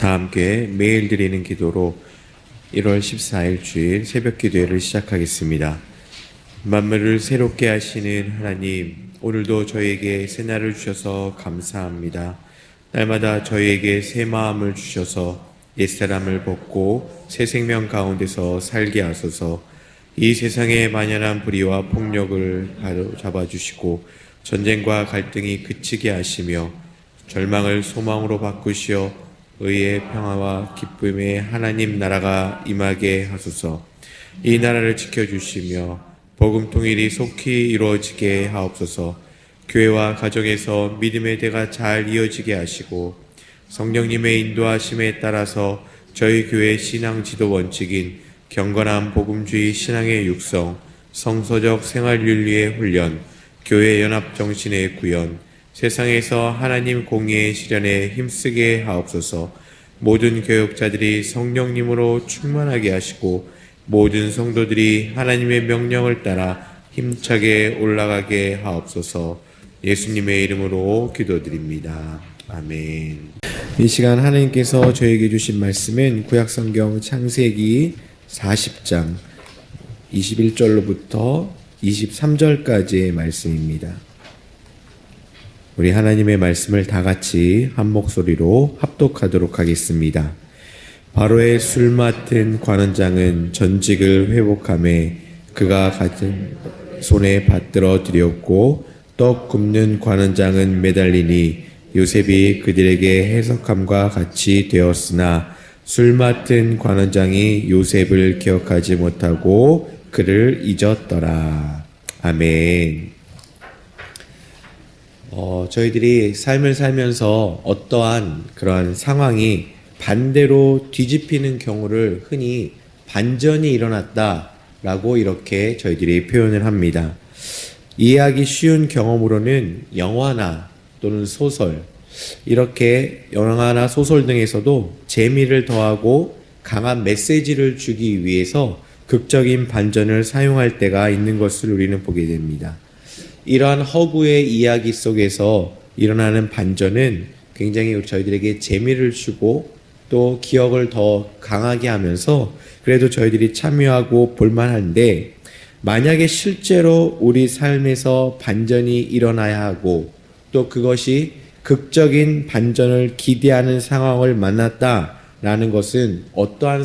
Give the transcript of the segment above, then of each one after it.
다 함께 매일 드리는 기도로 1월 14일 주일 새벽 기도회를 시작하겠습니다. 만물을 새롭게 하시는 하나님, 오늘도 저희에게 새날을 주셔서 감사합니다. 날마다 저희에게 새 마음을 주셔서 옛사람을 벗고 새 생명 가운데서 살게 하소서. 이 세상의 만연한 불의와 폭력을 잡아주시고 전쟁과 갈등이 그치게 하시며 절망을 소망으로 바꾸시어 의의 평화와 기쁨의 하나님 나라가 임하게 하소서. 이 나라를 지켜주시며 복음 통일이 속히 이루어지게 하옵소서. 교회와 가정에서 믿음의 대가 잘 이어지게 하시고 성령님의 인도하심에 따라서 저희 교회 신앙 지도 원칙인 경건한 복음주의 신앙의 육성, 성서적 생활윤리의 훈련, 교회 연합 정신의 구현, 세상에서 하나님 공의의 실현에 힘쓰게 하옵소서. 모든 교역자들이 성령님으로 충만하게 하시고 모든 성도들이 하나님의 명령을 따라 힘차게 올라가게 하옵소서. 예수님의 이름으로 기도드립니다. 아멘. 이 시간 하나님께서 저에게 주신 말씀은 구약성경 창세기 40장 21절로부터 23절까지의 말씀입니다. 우리 하나님의 말씀을 다 같이 한 목소리로 합독하도록 하겠습니다. 바로의 술 맡은 관원장은 전직을 회복하매 그가 가진 손에 받들어 드렸고 떡 굽는 관원장은 매달리니 요셉이 그들에게 해석함과 같이 되었으나 술 맡은 관원장이 요셉을 기억하지 못하고 그를 잊었더라. 아멘. 저희들이 삶을 살면서 어떠한 그러한 상황이 반대로 뒤집히는 경우를 흔히 반전이 일어났다라고 이렇게 저희들이 표현을 합니다. 이해하기 쉬운 경험으로는 영화나 또는 소설, 이렇게 영화나 소설 등에서도 재미를 더하고 강한 메시지를 주기 위해서 극적인 반전을 사용할 때가 있는 것을 우리는 보게 됩니다. 이러한 허구의 이야기 속에서 일어나는 반전은 굉장히 저희들에게 재미를 주고 또 기억을 더 강하게 하면서 그래도 저희들이 참여하고 볼만한데, 만약에 실제로 우리 삶에서 반전이 일어나야 하고 또 그것이 극적인 반전을 기대하는 상황을 만났다라는 것은 어떠한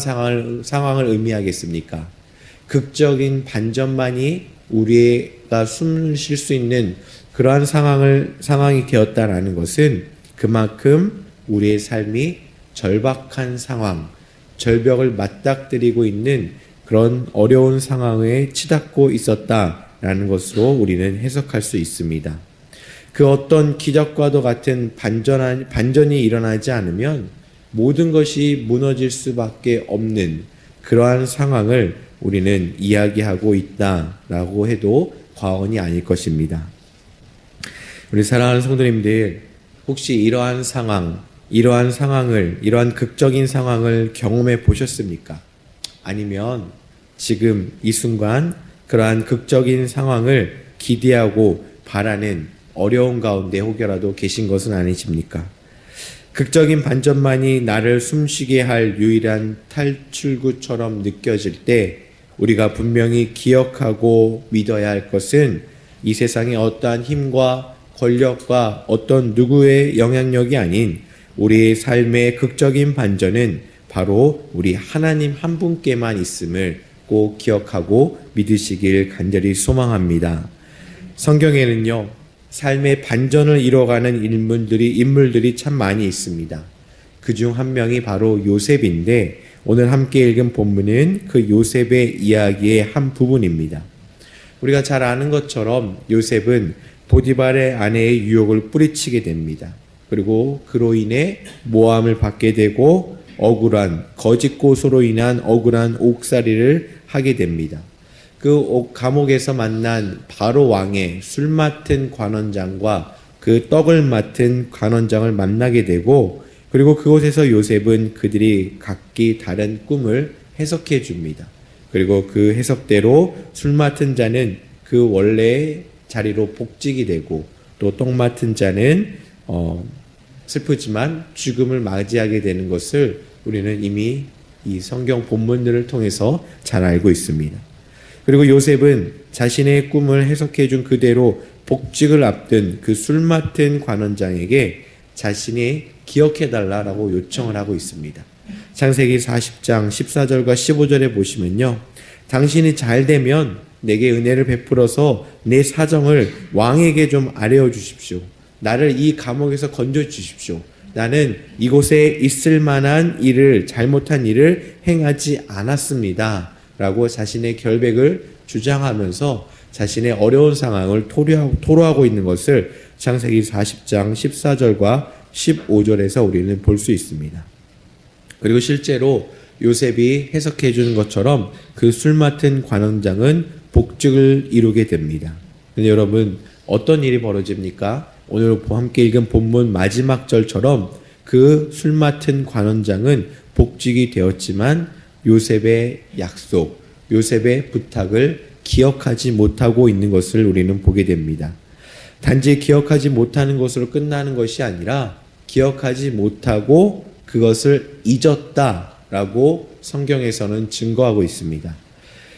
상황을 의미하겠습니까? 극적인 반전만이 우리가 숨을 쉴 수 있는 그러한 상황이 되었다라는 것은 그만큼 우리의 삶이 절박한 상황, 절벽을 맞닥뜨리고 있는 그런 어려운 상황에 치닫고 있었다라는 것으로 우리는 해석할 수 있습니다. 그 어떤 기적과도 같은 반전이 일어나지 않으면 모든 것이 무너질 수밖에 없는 그러한 상황을 우리는 이야기하고 있다라고 해도 과언이 아닐 것입니다. 우리 사랑하는 성도님들, 혹시 이러한 극적인 상황을 경험해 보셨습니까? 아니면 지금 이 순간 그러한 극적인 상황을 기대하고 바라는 어려운 가운데 혹여라도 계신 것은 아니십니까? 극적인 반전만이 나를 숨쉬게 할 유일한 탈출구처럼 느껴질 때 우리가 분명히 기억하고 믿어야 할 것은 이 세상의 어떠한 힘과 권력과 어떤 누구의 영향력이 아닌 우리의 삶의 극적인 반전은 바로 우리 하나님 한 분께만 있음을 꼭 기억하고 믿으시길 간절히 소망합니다. 성경에는요, 삶의 반전을 이뤄가는 인물들이 참 많이 있습니다. 그중 한 명이 바로 요셉인데, 오늘 함께 읽은 본문은 그 요셉의 이야기의 한 부분입니다. 우리가 잘 아는 것처럼 요셉은 보디발의 아내의 유혹을 뿌리치게 됩니다. 그리고 그로 인해 모함을 받게 되고 거짓 고소로 인한 억울한 옥살이를 하게 됩니다. 그 감옥에서 만난 바로 왕의 술 맡은 관원장과 그 떡을 맡은 관원장을 만나게 되고, 그리고 그곳에서 요셉은 그들이 각기 다른 꿈을 해석해 줍니다. 그리고 그 해석대로 술 맡은 자는 그 원래의 자리로 복직이 되고 또 떡 맡은 자는 슬프지만 죽음을 맞이하게 되는 것을 우리는 이미 이 성경 본문들을 통해서 잘 알고 있습니다. 그리고 요셉은 자신의 꿈을 해석해 준 그대로 복직을 앞둔 그 술 맡은 관원장에게 자신이 기억해달라고 요청을 하고 있습니다. 창세기 40장 14절과 15절에 보시면요. 당신이 잘 되면 내게 은혜를 베풀어서 내 사정을 왕에게 좀 아뢰어 주십시오. 나를 이 감옥에서 건져 주십시오. 나는 이곳에 있을 만한 일을, 잘못한 일을 행하지 않았습니다. 라고 자신의 결백을 주장하면서 자신의 어려운 상황을 토로하고 있는 것을 창세기 40장 14절과 15절에서 우리는 볼 수 있습니다. 그리고 실제로 요셉이 해석해 주는 것처럼 그 술 맡은 관원장은 복직을 이루게 됩니다. 근데 여러분, 어떤 일이 벌어집니까? 오늘 함께 읽은 본문 마지막 절처럼 그 술 맡은 관원장은 복직이 되었지만 요셉의 약속, 요셉의 부탁을 기억하지 못하고 있는 것을 우리는 보게 됩니다. 단지 기억하지 못하는 것으로 끝나는 것이 아니라 기억하지 못하고 그것을 잊었다라고 성경에서는 증거하고 있습니다.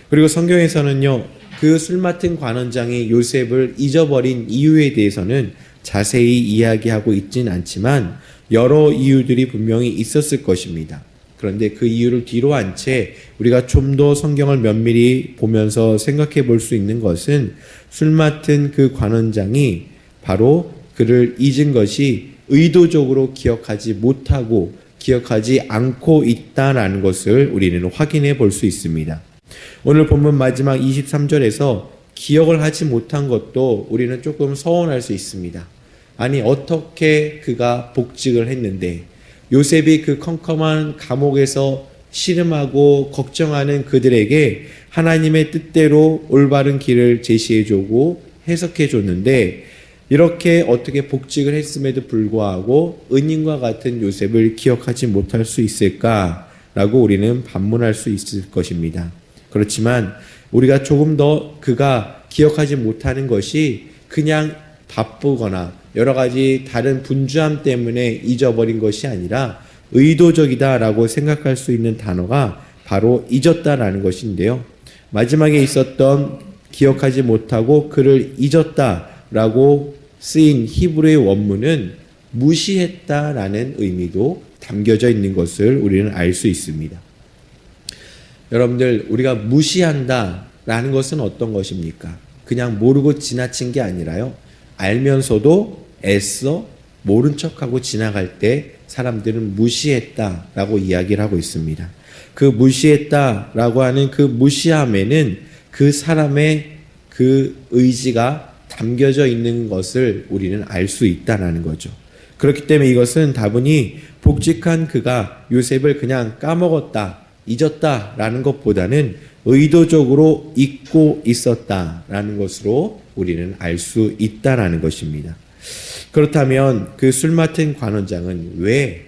그리고 성경에서는요, 그 술 맡은 관원장이 요셉을 잊어버린 이유에 대해서는 자세히 이야기하고 있진 않지만 여러 이유들이 분명히 있었을 것입니다. 그런데 그 이유를 뒤로 한 채 우리가 좀 더 성경을 면밀히 보면서 생각해 볼 수 있는 것은 술 맡은 그 관원장이 바로 그를 잊은 것이 의도적으로 기억하지 못하고 기억하지 않고 있다라는 것을 우리는 확인해 볼 수 있습니다. 오늘 본문 마지막 23절에서 기억을 하지 못한 것도 우리는 조금 서운할 수 있습니다. 아니, 어떻게 그가 복직을 했는데 요셉이 그 컴컴한 감옥에서 씨름하고 걱정하는 그들에게 하나님의 뜻대로 올바른 길을 제시해주고 해석해줬는데 이렇게 어떻게 복직을 했음에도 불구하고 은인과 같은 요셉을 기억하지 못할 수 있을까라고 우리는 반문할 수 있을 것입니다. 그렇지만 우리가 조금 더 그가 기억하지 못하는 것이 그냥 바쁘거나 여러 가지 다른 분주함 때문에 잊어버린 것이 아니라 의도적이다라고 생각할 수 있는 단어가 바로 잊었다라는 것인데요. 마지막에 있었던 기억하지 못하고 그를 잊었다라고 쓰인 히브리의 원문은 무시했다라는 의미도 담겨져 있는 것을 우리는 알 수 있습니다. 여러분들, 우리가 무시한다라는 것은 어떤 것입니까? 그냥 모르고 지나친 게 아니라요. 알면서도 애써 모른 척하고 지나갈 때 사람들은 무시했다라고 이야기를 하고 있습니다. 그 무시했다라고 하는 그 무시함에는 그 사람의 그 의지가 담겨져 있는 것을 우리는 알 수 있다는 거죠. 그렇기 때문에 이것은 다분히 복직한 그가 요셉을 그냥 까먹었다, 잊었다라는 것보다는 의도적으로 잊고 있었다라는 것으로 우리는 알 수 있다라는 것입니다. 그렇다면 그 술 맡은 관원장은 왜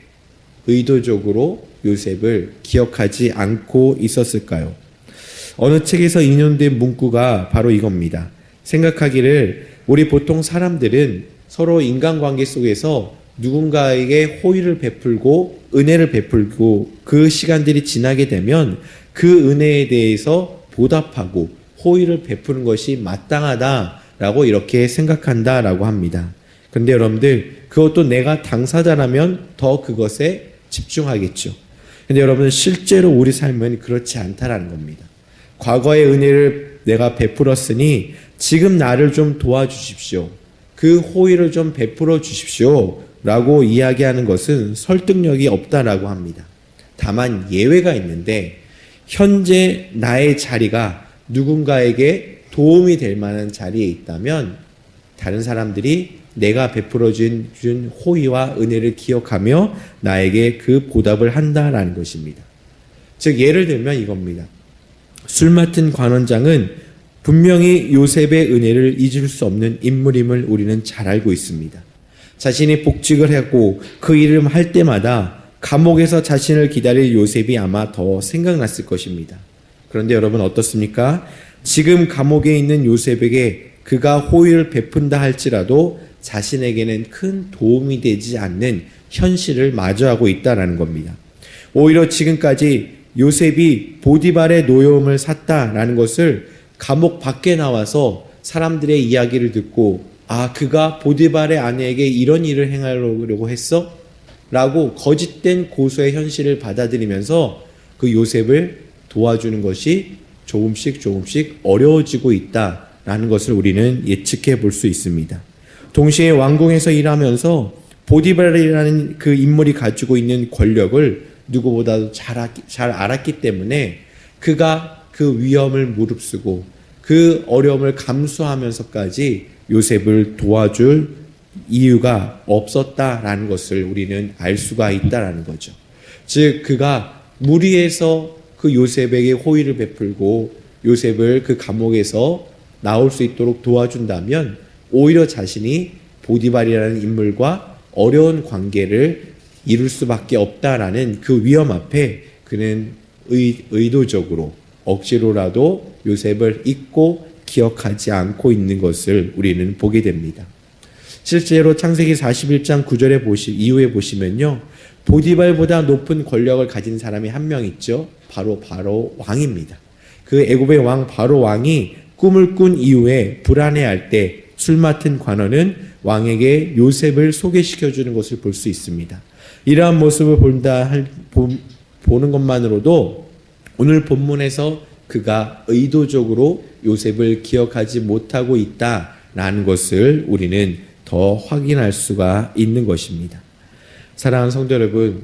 의도적으로 요셉을 기억하지 않고 있었을까요? 어느 책에서 인용된 문구가 바로 이겁니다. 생각하기를 우리 보통 사람들은 서로 인간관계 속에서 누군가에게 호의를 베풀고 은혜를 베풀고 그 시간들이 지나게 되면 그 은혜에 대해서 보답하고 호의를 베푸는 것이 마땅하다라고 이렇게 생각한다라고 합니다. 그런데 여러분들, 그것도 내가 당사자라면 더 그것에 집중하겠죠. 근데 여러분, 실제로 우리 삶은 그렇지 않다라는 겁니다. 과거의 은혜를 내가 베풀었으니 지금 나를 좀 도와주십시오. 그 호의를 좀 베풀어 주십시오. 라고 이야기하는 것은 설득력이 없다라고 합니다. 다만 예외가 있는데 현재 나의 자리가 누군가에게 도움이 될 만한 자리에 있다면 다른 사람들이 내가 베풀어 준 호의와 은혜를 기억하며 나에게 그 보답을 한다라는 것입니다. 즉 예를 들면 이겁니다. 술 맡은 관원장은 분명히 요셉의 은혜를 잊을 수 없는 인물임을 우리는 잘 알고 있습니다. 자신이 복직을 하고 그 일을 할 때마다 감옥에서 자신을 기다릴 요셉이 아마 더 생각났을 것입니다. 그런데 여러분 어떻습니까? 지금 감옥에 있는 요셉에게 그가 호의를 베푼다 할지라도 자신에게는 큰 도움이 되지 않는 현실을 마주하고 있다라는 겁니다. 오히려 지금까지 요셉이 보디발의 노여움을 샀다라는 것을 감옥 밖에 나와서 사람들의 이야기를 듣고 그가 보디발의 아내에게 이런 일을 행하려고 했어? 라고 거짓된 고소의 현실을 받아들이면서 그 요셉을 도와주는 것이 조금씩 어려워지고 있다라는 것을 우리는 예측해 볼 수 있습니다. 동시에 왕궁에서 일하면서 보디발이라는 그 인물이 가지고 있는 권력을 누구보다도 잘 알았기 때문에 그가 그 위험을 무릅쓰고 그 어려움을 감수하면서까지 요셉을 도와줄 이유가 없었다라는 것을 우리는 알 수가 있다라는 거죠. 즉 그가 무리해서 그 요셉에게 호의를 베풀고 요셉을 그 감옥에서 나올 수 있도록 도와준다면 오히려 자신이 보디발이라는 인물과 어려운 관계를 이룰 수밖에 없다라는 그 위험 앞에 그는 의도적으로 억지로라도 요셉을 잊고 기억하지 않고 있는 것을 우리는 보게 됩니다. 실제로 창세기 41장 9절에 이후에 보시면요. 보디발보다 높은 권력을 가진 사람이 한 명 있죠. 바로 왕입니다. 그 애굽의 왕 바로 왕이 꿈을 꾼 이후에 불안해할 때 술 맡은 관원은 왕에게 요셉을 소개시켜 주는 것을 볼 수 있습니다. 이러한 모습을 보는 것만으로도 오늘 본문에서 그가 의도적으로 요셉을 기억하지 못하고 있다라는 것을 우리는 더 확인할 수가 있는 것입니다. 사랑하는 성도 여러분,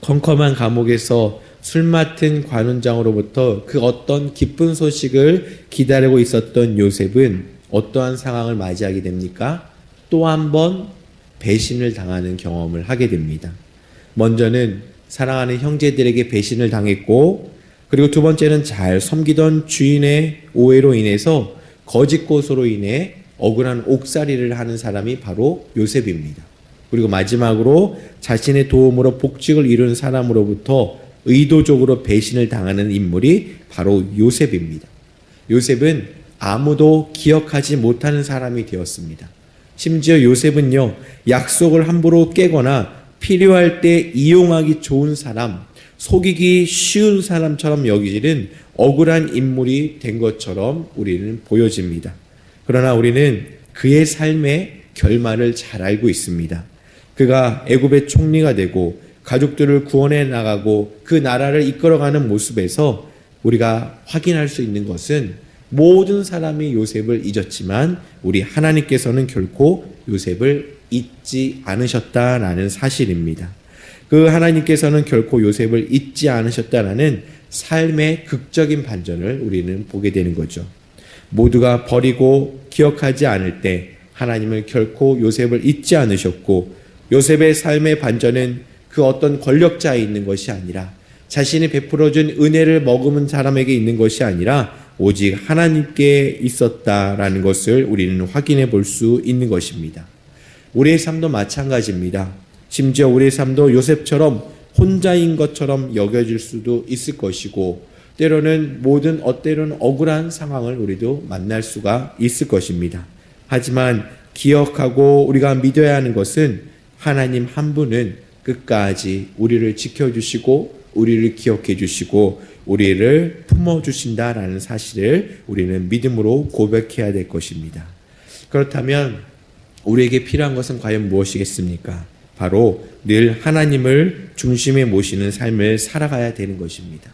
컴컴한 감옥에서 술 맡은 관원장으로부터 그 어떤 기쁜 소식을 기다리고 있었던 요셉은 어떠한 상황을 맞이하게 됩니까? 또 한 번 배신을 당하는 경험을 하게 됩니다. 먼저는 사랑하는 형제들에게 배신을 당했고, 그리고 두 번째는 잘 섬기던 주인의 오해로 인해서 거짓 고소로 인해 억울한 옥살이를 하는 사람이 바로 요셉입니다. 그리고 마지막으로 자신의 도움으로 복직을 이룬 사람으로부터 의도적으로 배신을 당하는 인물이 바로 요셉입니다. 요셉은 아무도 기억하지 못하는 사람이 되었습니다. 심지어 요셉은요, 약속을 함부로 깨거나 필요할 때 이용하기 좋은 사람, 속이기 쉬운 사람처럼 여기지는 억울한 인물이 된 것처럼 우리는 보여집니다. 그러나 우리는 그의 삶의 결말을 잘 알고 있습니다. 그가 애굽의 총리가 되고 가족들을 구원해 나가고 그 나라를 이끌어가는 모습에서 우리가 확인할 수 있는 것은 모든 사람이 요셉을 잊었지만 우리 하나님께서는 결코 요셉을 잊지 않으셨다라는 사실입니다. 그 하나님께서는 결코 요셉을 잊지 않으셨다라는 삶의 극적인 반전을 우리는 보게 되는 거죠. 모두가 버리고 기억하지 않을 때 하나님은 결코 요셉을 잊지 않으셨고, 요셉의 삶의 반전은 그 어떤 권력자에 있는 것이 아니라 자신이 베풀어준 은혜를 머금은 사람에게 있는 것이 아니라 오직 하나님께 있었다라는 것을 우리는 확인해 볼 수 있는 것입니다. 우리의 삶도 마찬가지입니다. 심지어 우리의 삶도 요셉처럼 혼자인 것처럼 여겨질 수도 있을 것이고, 때로는 때로는 억울한 상황을 우리도 만날 수가 있을 것입니다. 하지만 기억하고 우리가 믿어야 하는 것은 하나님 한 분은 끝까지 우리를 지켜주시고 우리를 기억해 주시고 우리를 품어주신다라는 사실을 우리는 믿음으로 고백해야 될 것입니다. 그렇다면 우리에게 필요한 것은 과연 무엇이겠습니까? 바로 늘 하나님을 중심에 모시는 삶을 살아가야 되는 것입니다.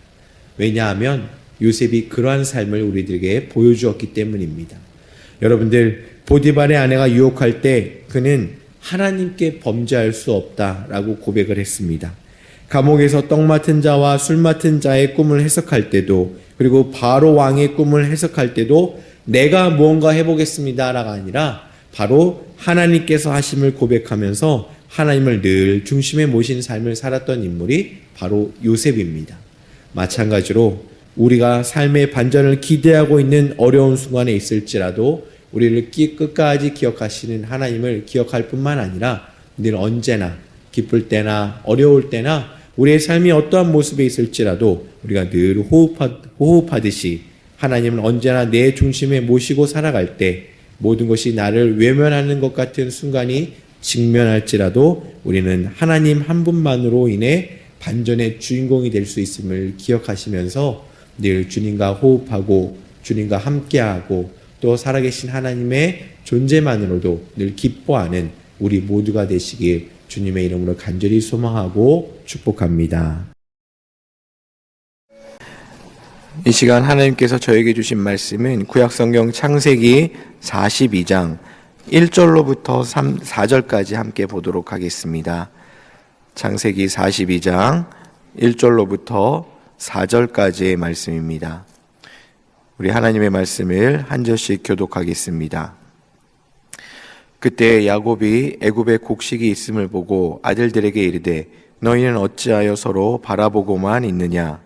왜냐하면 요셉이 그러한 삶을 우리들에게 보여주었기 때문입니다. 여러분들, 보디발의 아내가 유혹할 때 그는 하나님께 범죄할 수 없다라고 고백을 했습니다. 감옥에서 떡 맡은 자와 술 맡은 자의 꿈을 해석할 때도, 그리고 바로 왕의 꿈을 해석할 때도 내가 무언가 해보겠습니다라가 아니라 바로 하나님께서 하심을 고백하면서 하나님을 늘 중심에 모신 삶을 살았던 인물이 바로 요셉입니다. 마찬가지로 우리가 삶의 반전을 기대하고 있는 어려운 순간에 있을지라도 우리를 끝까지 기억하시는 하나님을 기억할 뿐만 아니라 늘 언제나 기쁠 때나 어려울 때나 우리의 삶이 어떠한 모습에 있을지라도 우리가 늘 호흡하듯이 하나님을 언제나 내 중심에 모시고 살아갈 때 모든 것이 나를 외면하는 것 같은 순간이 직면할지라도 우리는 하나님 한 분만으로 인해 반전의 주인공이 될 수 있음을 기억하시면서 늘 주님과 호흡하고 주님과 함께하고 또 살아계신 하나님의 존재만으로도 늘 기뻐하는 우리 모두가 되시길 주님의 이름으로 간절히 소망하고 축복합니다. 이 시간 하나님께서 저에게 주신 말씀은 구약성경 창세기 42장 1절로부터 4절까지 함께 보도록 하겠습니다. 창세기 42장 1절로부터 4절까지의 말씀입니다. 우리 하나님의 말씀을 한 절씩 교독하겠습니다. 그때 야곱이 애굽에 곡식이 있음을 보고 아들들에게 이르되 너희는 어찌하여 서로 바라보고만 있느냐.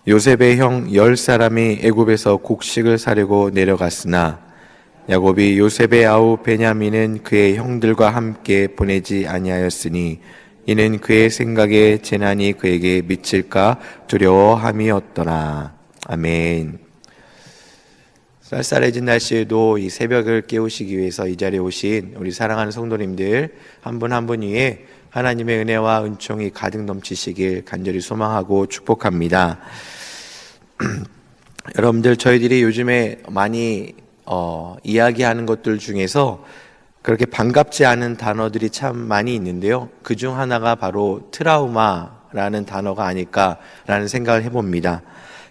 요셉의 형 10사람이 애굽에서 곡식을 사려고 내려갔으나 야곱이 요셉의 아우 베냐민은 그의 형들과 함께 보내지 아니하였으니 이는 그의 생각에 재난이 그에게 미칠까 두려워함이었더라. 아멘. 쌀쌀해진 날씨에도 이 새벽을 깨우시기 위해서 이 자리에 오신 우리 사랑하는 성도님들 한 분 한 분 위에 하나님의 은혜와 은총이 가득 넘치시길 간절히 소망하고 축복합니다. 여러분들 저희들이 요즘에 많이 이야기하는 것들 중에서 그렇게 반갑지 않은 단어들이 참 많이 있는데요. 그중 하나가 바로 트라우마라는 단어가 아닐까라는 생각을 해봅니다.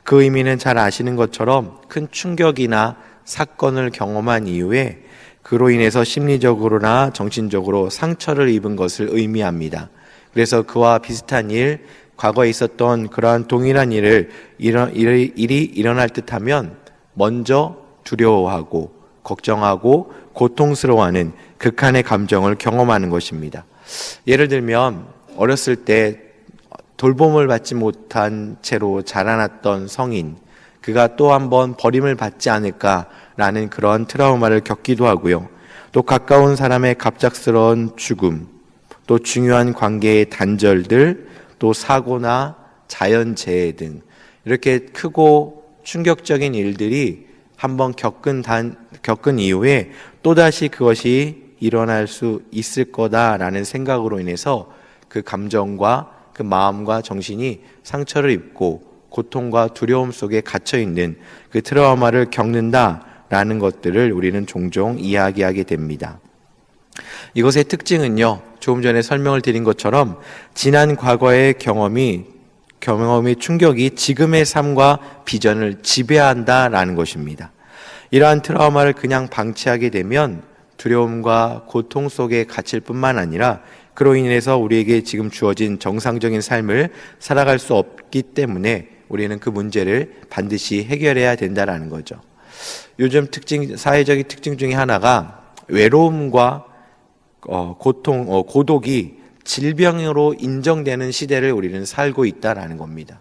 그 의미는 잘 아시는 것처럼 큰 충격이나 사건을 경험한 이후에 그로 인해서 심리적으로나 정신적으로 상처를 입은 것을 의미합니다. 그래서 그와 비슷한 일, 과거에 있었던 그러한 동일한 일이 일어날 듯하면 먼저 두려워하고 걱정하고 고통스러워하는 극한의 감정을 경험하는 것입니다. 예를 들면 어렸을 때 돌봄을 받지 못한 채로 자라났던 성인, 그가 또 한 번 버림을 받지 않을까라는 그런 트라우마를 겪기도 하고요. 또 가까운 사람의 갑작스러운 죽음, 또 중요한 관계의 단절들, 또 사고나 자연재해 등 이렇게 크고 충격적인 일들이 한번 겪은 이후에 또다시 그것이 일어날 수 있을 거다라는 생각으로 인해서 그 감정과 그 마음과 정신이 상처를 입고 고통과 두려움 속에 갇혀있는 그 트라우마를 겪는다라는 것들을 우리는 종종 이야기하게 됩니다. 이것의 특징은요, 조금 전에 설명을 드린 것처럼 지난 과거의 경험이 충격이 지금의 삶과 비전을 지배한다라는 것입니다. 이러한 트라우마를 그냥 방치하게 되면 두려움과 고통 속에 갇힐 뿐만 아니라 그로 인해서 우리에게 지금 주어진 정상적인 삶을 살아갈 수 없기 때문에 우리는 그 문제를 반드시 해결해야 된다라는 거죠. 요즘 사회적인 특징 중에 하나가 외로움과 고독이 질병으로 인정되는 시대를 우리는 살고 있다라는 겁니다.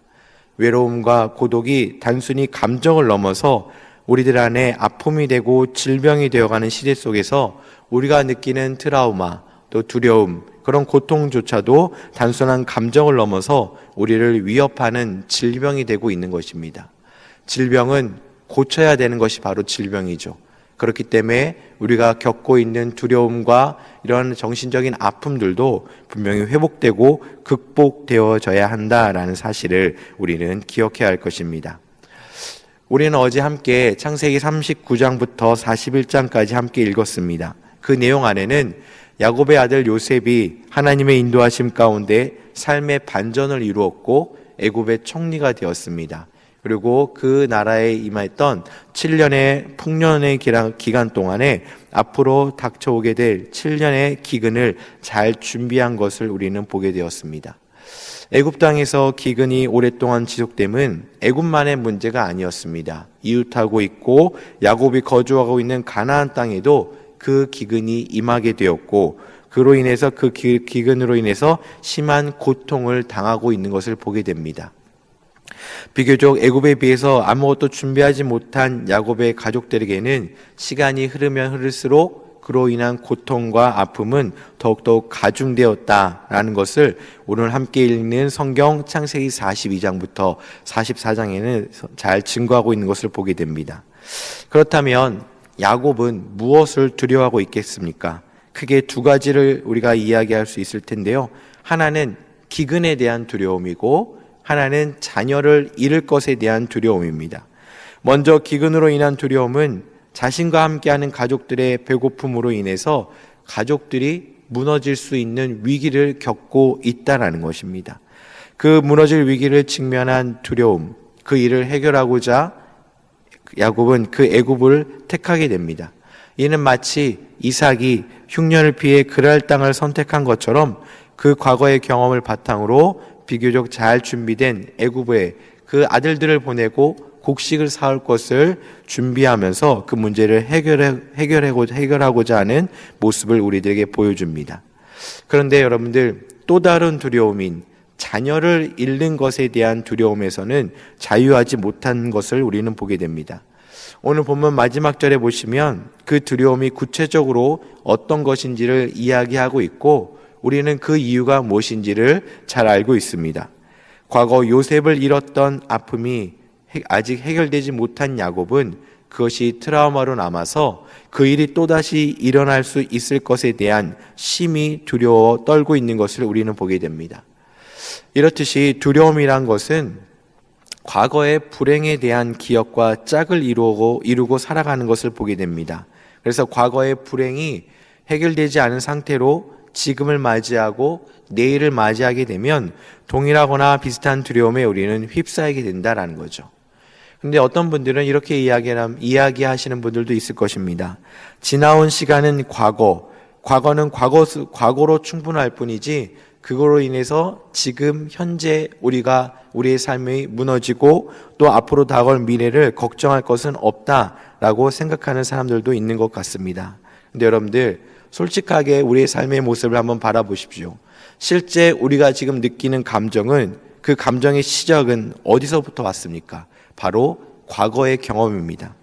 외로움과 고독이 단순히 감정을 넘어서 우리들 안에 아픔이 되고 질병이 되어가는 시대 속에서 우리가 느끼는 트라우마, 또 두려움, 그런 고통조차도 단순한 감정을 넘어서 우리를 위협하는 질병이 되고 있는 것입니다. 질병은 고쳐야 되는 것이 바로 질병이죠. 그렇기 때문에 우리가 겪고 있는 두려움과 이런 정신적인 아픔들도 분명히 회복되고 극복되어져야 한다라는 사실을 우리는 기억해야 할 것입니다. 우리는 어제 함께 창세기 39장부터 41장까지 함께 읽었습니다. 그 내용 안에는 야곱의 아들 요셉이 하나님의 인도하심 가운데 삶의 반전을 이루었고 애굽의 총리가 되었습니다. 그리고 그 나라에 임했던 7년의 풍년의 기간 동안에 앞으로 닥쳐오게 될 7년의 기근을 잘 준비한 것을 우리는 보게 되었습니다. 애굽 땅에서 기근이 오랫동안 지속됨은 애굽만의 문제가 아니었습니다. 이웃하고 있고 야곱이 거주하고 있는 가나안 땅에도 그 기근이 임하게 되었고 그로 인해서 그 기근으로 인해서 심한 고통을 당하고 있는 것을 보게 됩니다. 비교적 애굽에 비해서 아무것도 준비하지 못한 야곱의 가족들에게는 시간이 흐르면 흐를수록 그로 인한 고통과 아픔은 더욱더 가중되었다라는 것을 오늘 함께 읽는 성경 창세기 42장부터 44장에는 잘 증거하고 있는 것을 보게 됩니다. 그렇다면 야곱은 무엇을 두려워하고 있겠습니까? 크게 두 가지를 우리가 이야기할 수 있을 텐데요. 하나는 기근에 대한 두려움이고 하나는 자녀를 잃을 것에 대한 두려움입니다. 먼저 기근으로 인한 두려움은 자신과 함께하는 가족들의 배고픔으로 인해서 가족들이 무너질 수 있는 위기를 겪고 있다는 것입니다. 그 무너질 위기를 직면한 두려움, 그 일을 해결하고자 야곱은 그 애굽을 택하게 됩니다. 이는 마치 이삭이 흉년을 피해 그랄 땅을 선택한 것처럼 그 과거의 경험을 바탕으로 비교적 잘 준비된 애굽에 그 아들들을 보내고 곡식을 사올 것을 준비하면서 그 문제를 해결하고자 하는 모습을 우리들에게 보여줍니다. 그런데 여러분들, 또 다른 두려움인 자녀를 잃는 것에 대한 두려움에서는 자유하지 못한 것을 우리는 보게 됩니다. 오늘 본문 마지막 절에 보시면 그 두려움이 구체적으로 어떤 것인지를 이야기하고 있고 우리는 그 이유가 무엇인지를 잘 알고 있습니다. 과거 요셉을 잃었던 아픔이 아직 해결되지 못한 야곱은 그것이 트라우마로 남아서 그 일이 또다시 일어날 수 있을 것에 대한 심히 두려워 떨고 있는 것을 우리는 보게 됩니다. 이렇듯이 두려움이란 것은 과거의 불행에 대한 기억과 짝을 이루고 살아가는 것을 보게 됩니다. 그래서 과거의 불행이 해결되지 않은 상태로 지금을 맞이하고 내일을 맞이하게 되면 동일하거나 비슷한 두려움에 우리는 휩싸이게 된다는 거죠. 근데 어떤 분들은 이렇게 이야기하시는 분들도 있을 것입니다. 지나온 시간은 과거는 과거로 충분할 뿐이지 그거로 인해서 지금 현재 우리의 삶이 무너지고 또 앞으로 다가올 미래를 걱정할 것은 없다라고 생각하는 사람들도 있는 것 같습니다. 근데 여러분들, 솔직하게 우리의 삶의 모습을 한번 바라보십시오. 실제 우리가 지금 느끼는 감정은, 그 감정의 시작은 어디서부터 왔습니까? 바로 과거의 경험입니다.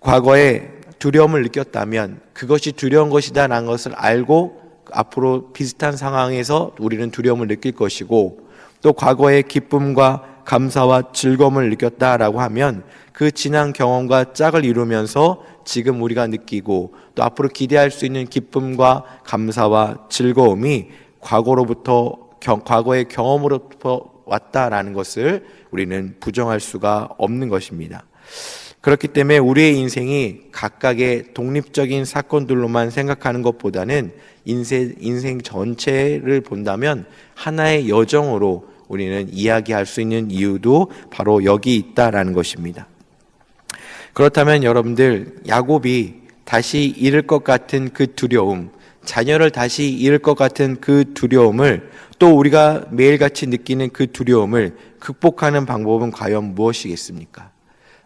과거에 두려움을 느꼈다면 그것이 두려운 것이다 라는 것을 알고 앞으로 비슷한 상황에서 우리는 두려움을 느낄 것이고, 또 과거의 기쁨과 감사와 즐거움을 느꼈다라고 하면 그 지난 경험과 짝을 이루면서 지금 우리가 느끼고 또 앞으로 기대할 수 있는 기쁨과 감사와 즐거움이 과거의 경험으로부터 왔다라는 것을 우리는 부정할 수가 없는 것입니다. 그렇기 때문에 우리의 인생이 각각의 독립적인 사건들로만 생각하는 것보다는 인생 전체를 본다면 하나의 여정으로 우리는 이야기할 수 있는 이유도 바로 여기 있다라는 것입니다. 그렇다면 여러분들, 야곱이 다시 잃을 것 같은 그 두려움, 자녀를 다시 잃을 것 같은 그 두려움을, 또 우리가 매일같이 느끼는 그 두려움을 극복하는 방법은 과연 무엇이겠습니까?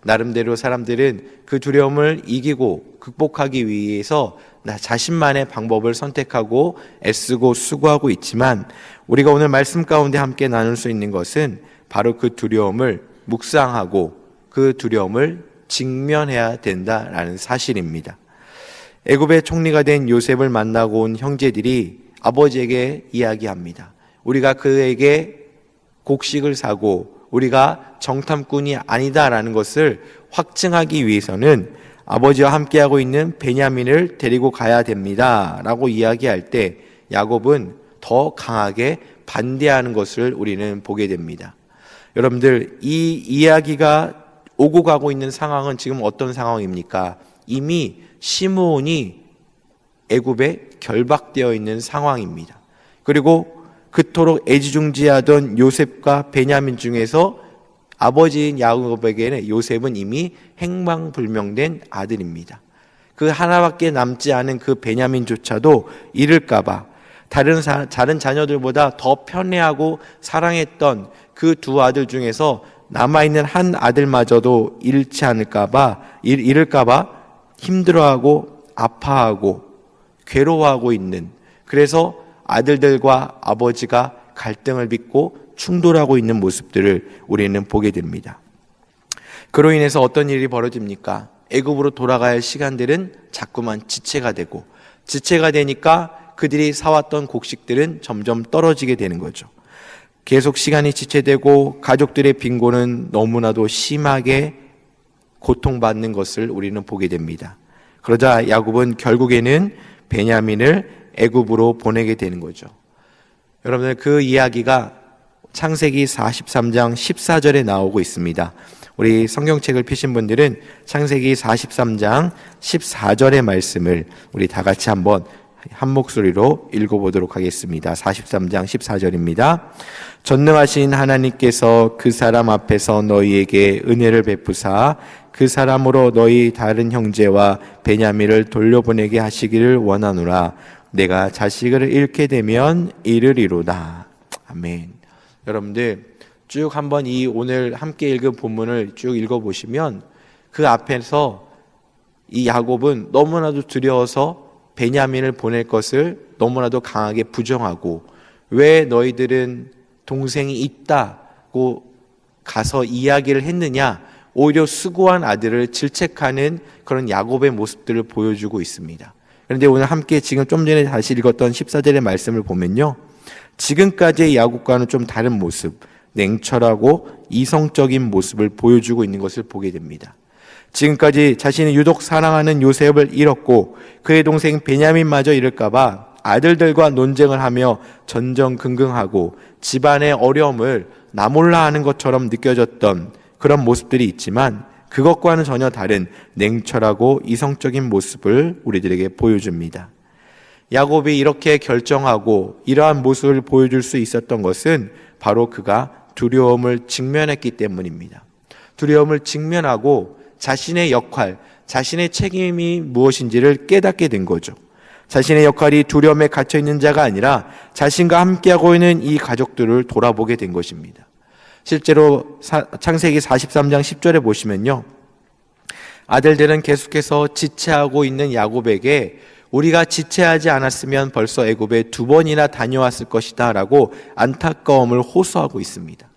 나름대로 사람들은 그 두려움을 이기고 극복하기 위해서 나 자신만의 방법을 선택하고 애쓰고 수고하고 있지만, 우리가 오늘 말씀 가운데 함께 나눌 수 있는 것은 바로 그 두려움을 묵상하고 그 두려움을 직면해야 된다라는 사실입니다. 애굽의 총리가 된 요셉을 만나고 온 형제들이 아버지에게 이야기합니다. 우리가 그에게 곡식을 사고 우리가 정탐꾼이 아니다라는 것을 확증하기 위해서는 아버지와 함께하고 있는 베냐민을 데리고 가야 됩니다 라고 이야기할 때 야곱은 더 강하게 반대하는 것을 우리는 보게 됩니다. 여러분들, 이 이야기가 오고 가고 있는 상황은 지금 어떤 상황입니까? 이미 시므온이 애굽에 결박되어 있는 상황입니다. 그리고 그토록 애지중지하던 요셉과 베냐민 중에서 아버지인 야곱에게는 요셉은 이미 행방불명된 아들입니다. 그 하나밖에 남지 않은 그 베냐민조차도 잃을까봐, 다른 자녀들보다 더 편애하고 사랑했던 그 두 아들 중에서 남아있는 한 아들마저도 잃을까봐 힘들어하고 아파하고 괴로워하고 있는, 그래서 아들들과 아버지가 갈등을 빚고 충돌하고 있는 모습들을 우리는 보게 됩니다. 그로 인해서 어떤 일이 벌어집니까? 애굽으로 돌아가야 할 시간들은 자꾸만 지체가 되고, 지체가 되니까 그들이 사왔던 곡식들은 점점 떨어지게 되는 거죠. 계속 시간이 지체되고 가족들의 빈곤은 너무나도 심하게 고통받는 것을 우리는 보게 됩니다. 그러자 야곱은 결국에는 베냐민을 애굽으로 보내게 되는 거죠. 여러분들, 그 이야기가 창세기 43장 14절에 나오고 있습니다. 우리 성경책을 펴신 분들은 창세기 43장 14절의 말씀을 우리 다 같이 한번 한 목소리로 읽어보도록 하겠습니다. 43장 14절입니다. 전능하신 하나님께서 그 사람 앞에서 너희에게 은혜를 베푸사 그 사람으로 너희 다른 형제와 베냐민을 돌려보내게 하시기를 원하노라. 내가 자식을 잃게 되면 이르리로다. 아멘. 여러분들, 쭉 한번 이 오늘 함께 읽은 본문을 쭉 읽어보시면 그 앞에서 이 야곱은 너무나도 두려워서 베냐민을 보낼 것을 너무나도 강하게 부정하고, 왜 너희들은 동생이 있다고 가서 이야기를 했느냐, 오히려 수고한 아들을 질책하는 그런 야곱의 모습들을 보여주고 있습니다. 그런데 오늘 함께 지금 좀 전에 다시 읽었던 14절의 말씀을 보면요, 지금까지의 야곱과는 좀 다른 모습, 냉철하고 이성적인 모습을 보여주고 있는 것을 보게 됩니다. 지금까지 자신이 유독 사랑하는 요셉을 잃었고 그의 동생 베냐민마저 잃을까봐 아들들과 논쟁을 하며 전전긍긍하고 집안의 어려움을 나 몰라 하는 것처럼 느껴졌던 그런 모습들이 있지만, 그것과는 전혀 다른 냉철하고 이성적인 모습을 우리들에게 보여줍니다. 야곱이 이렇게 결정하고 이러한 모습을 보여줄 수 있었던 것은 바로 그가 두려움을 직면했기 때문입니다. 두려움을 직면하고 자신의 역할, 자신의 책임이 무엇인지를 깨닫게 된 거죠. 자신의 역할이 두려움에 갇혀있는 자가 아니라 자신과 함께하고 있는 이 가족들을 돌아보게 된 것입니다. 실제로 창세기 43장 10절에 보시면요, 아들들은 계속해서 지체하고 있는 야곱에게 우리가 지체하지 않았으면 벌써 애굽에 2번이나 다녀왔을 것이다 라고 안타까움을 호소하고 있습니다.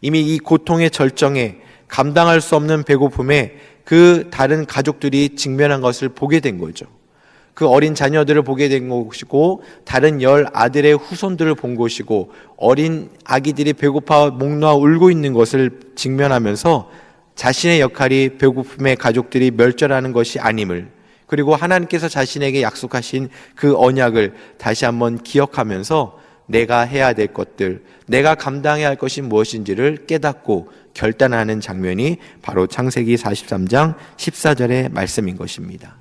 이미 이 고통의 절정에, 감당할 수 없는 배고픔에 그 다른 가족들이 직면한 것을 보게 된 거죠. 그 어린 자녀들을 보게 된 것이고, 다른 10 아들의 후손들을 본 것이고, 어린 아기들이 배고파 목 놓아 울고 있는 것을 직면하면서 자신의 역할이 배고픔에 가족들이 멸절하는 것이 아님을, 그리고 하나님께서 자신에게 약속하신 그 언약을 다시 한번 기억하면서 내가 해야 될 것들, 내가 감당해야 할 것이 무엇인지를 깨닫고 결단하는 장면이 바로 창세기 43장 14절의 말씀인 것입니다.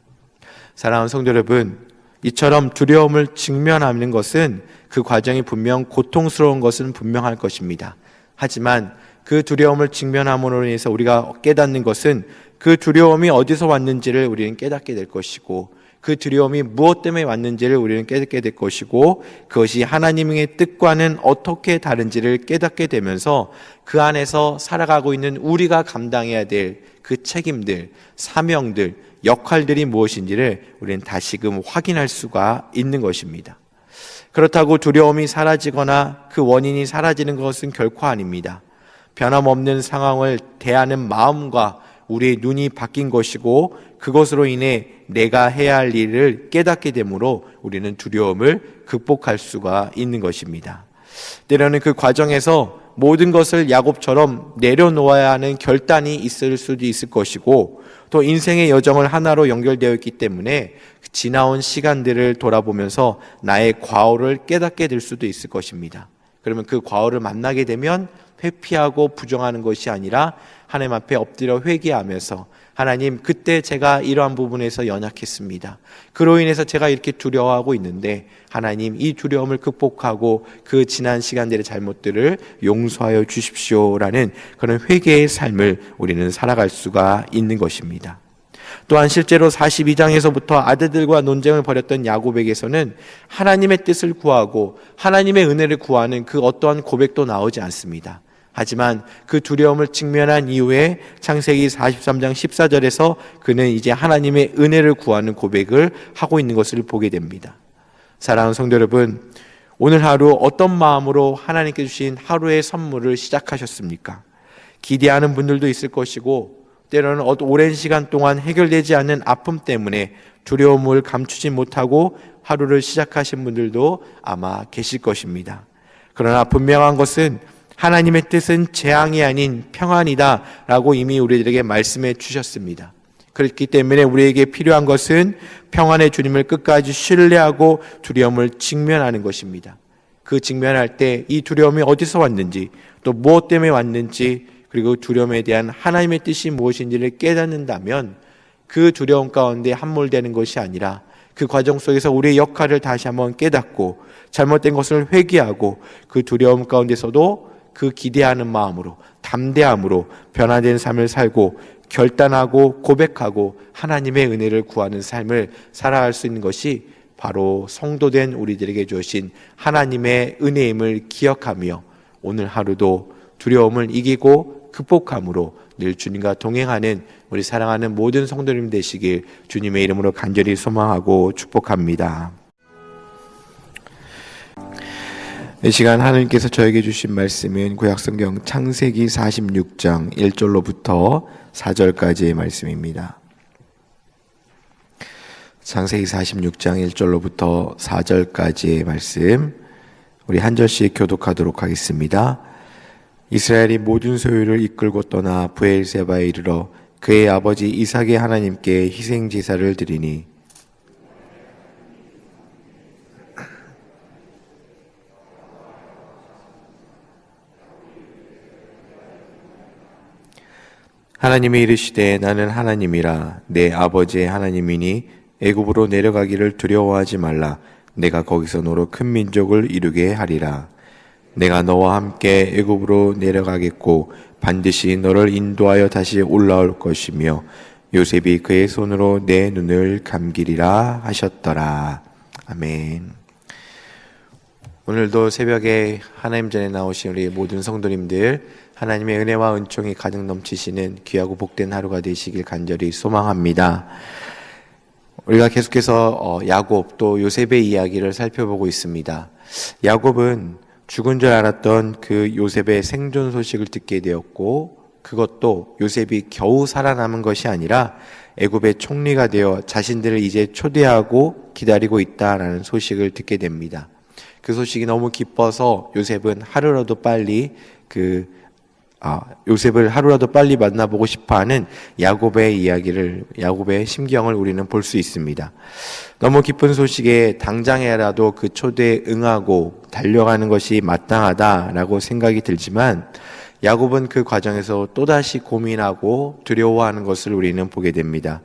사랑하는 성도 여러분, 이처럼 두려움을 직면하는 것은, 그 과정이 분명 고통스러운 것은 분명할 것입니다. 하지만 그 두려움을 직면함으로 인해서 우리가 깨닫는 것은 그 두려움이 어디서 왔는지를 우리는 깨닫게 될 것이고, 그 두려움이 무엇 때문에 왔는지를 우리는 깨닫게 될 것이고, 그것이 하나님의 뜻과는 어떻게 다른지를 깨닫게 되면서 그 안에서 살아가고 있는 우리가 감당해야 될 그 책임들, 사명들, 역할들이 무엇인지를 우리는 다시금 확인할 수가 있는 것입니다. 그렇다고 두려움이 사라지거나 그 원인이 사라지는 것은 결코 아닙니다. 변함없는 상황을 대하는 마음과 우리의 눈이 바뀐 것이고, 그것으로 인해 내가 해야 할 일을 깨닫게 되므로 우리는 두려움을 극복할 수가 있는 것입니다. 때로는 그 과정에서 모든 것을 야곱처럼 내려놓아야 하는 결단이 있을 수도 있을 것이고, 또 인생의 여정을 하나로 연결되어 있기 때문에 지나온 시간들을 돌아보면서 나의 과오를 깨닫게 될 수도 있을 것입니다. 그러면 그 과오를 만나게 되면 회피하고 부정하는 것이 아니라 하나님 앞에 엎드려 회개하면서, 하나님, 그때 제가 이러한 부분에서 연약했습니다. 그로 인해서 제가 이렇게 두려워하고 있는데 하나님, 이 두려움을 극복하고 그 지난 시간들의 잘못들을 용서하여 주십시오라는 그런 회개의 삶을 우리는 살아갈 수가 있는 것입니다. 또한 실제로 42장에서부터 아들들과 논쟁을 벌였던 야곱에게서는 하나님의 뜻을 구하고 하나님의 은혜를 구하는 그 어떠한 고백도 나오지 않습니다. 하지만 그 두려움을 직면한 이후에 창세기 43장 14절에서 그는 이제 하나님의 은혜를 구하는 고백을 하고 있는 것을 보게 됩니다. 사랑하는 성도 여러분, 오늘 하루 어떤 마음으로 하나님께 주신 하루의 선물을 시작하셨습니까? 기대하는 분들도 있을 것이고, 때로는 오랜 시간 동안 해결되지 않는 아픔 때문에 두려움을 감추지 못하고 하루를 시작하신 분들도 아마 계실 것입니다. 그러나 분명한 것은 하나님의 뜻은 재앙이 아닌 평안이다 라고 이미 우리들에게 말씀해 주셨습니다. 그렇기 때문에 우리에게 필요한 것은 평안의 주님을 끝까지 신뢰하고 두려움을 직면하는 것입니다. 그 직면할 때 이 두려움이 어디서 왔는지, 또 무엇 때문에 왔는지, 그리고 두려움에 대한 하나님의 뜻이 무엇인지를 깨닫는다면 그 두려움 가운데 함몰되는 것이 아니라 그 과정 속에서 우리의 역할을 다시 한번 깨닫고 잘못된 것을 회개하고 그 두려움 가운데서도 그 기대하는 마음으로, 담대함으로 변화된 삶을 살고 결단하고 고백하고 하나님의 은혜를 구하는 삶을 살아갈 수 있는 것이 바로 성도된 우리들에게 주신 하나님의 은혜임을 기억하며 오늘 하루도 두려움을 이기고 극복함으로 늘 주님과 동행하는 우리 사랑하는 모든 성도님 되시길 주님의 이름으로 간절히 소망하고 축복합니다. 이 시간 하나님께서 저에게 주신 말씀은 구약성경 창세기 46장 1절로부터 4절까지의 말씀입니다. 창세기 46장 1절로부터 4절까지의 말씀, 우리 한 절씩 교독하도록 하겠습니다. 이스라엘이 모든 소유를 이끌고 떠나 브엘세바에 이르러 그의 아버지 이삭의 하나님께 희생 제사를 드리니 하나님이 이르시되 나는 하나님이라 내 아버지의 하나님이니 애굽으로 내려가기를 두려워하지 말라. 내가 거기서 너로 큰 민족을 이루게 하리라. 내가 너와 함께 애굽으로 내려가겠고 반드시 너를 인도하여 다시 올라올 것이며 요셉이 그의 손으로 내 눈을 감기리라 하셨더라. 아멘. 오늘도 새벽에 하나님 전에 나오신 우리 모든 성도님들, 하나님의 은혜와 은총이 가득 넘치시는 귀하고 복된 하루가 되시길 간절히 소망합니다. 우리가 계속해서 야곱 또 요셉의 이야기를 살펴보고 있습니다. 야곱은 죽은 줄 알았던 그 요셉의 생존 소식을 듣게 되었고, 그것도 요셉이 겨우 살아남은 것이 아니라 애굽의 총리가 되어 자신들을 이제 초대하고 기다리고 있다라는 소식을 듣게 됩니다. 그 소식이 너무 기뻐서 요셉은 하루라도 빨리 요셉을 하루라도 빨리 만나보고 싶어하는 야곱의 심경을 우리는 볼 수 있습니다. 너무 기쁜 소식에 당장에라도 그 초대에 응하고 달려가는 것이 마땅하다라고 생각이 들지만 야곱은 그 과정에서 또다시 고민하고 두려워하는 것을 우리는 보게 됩니다.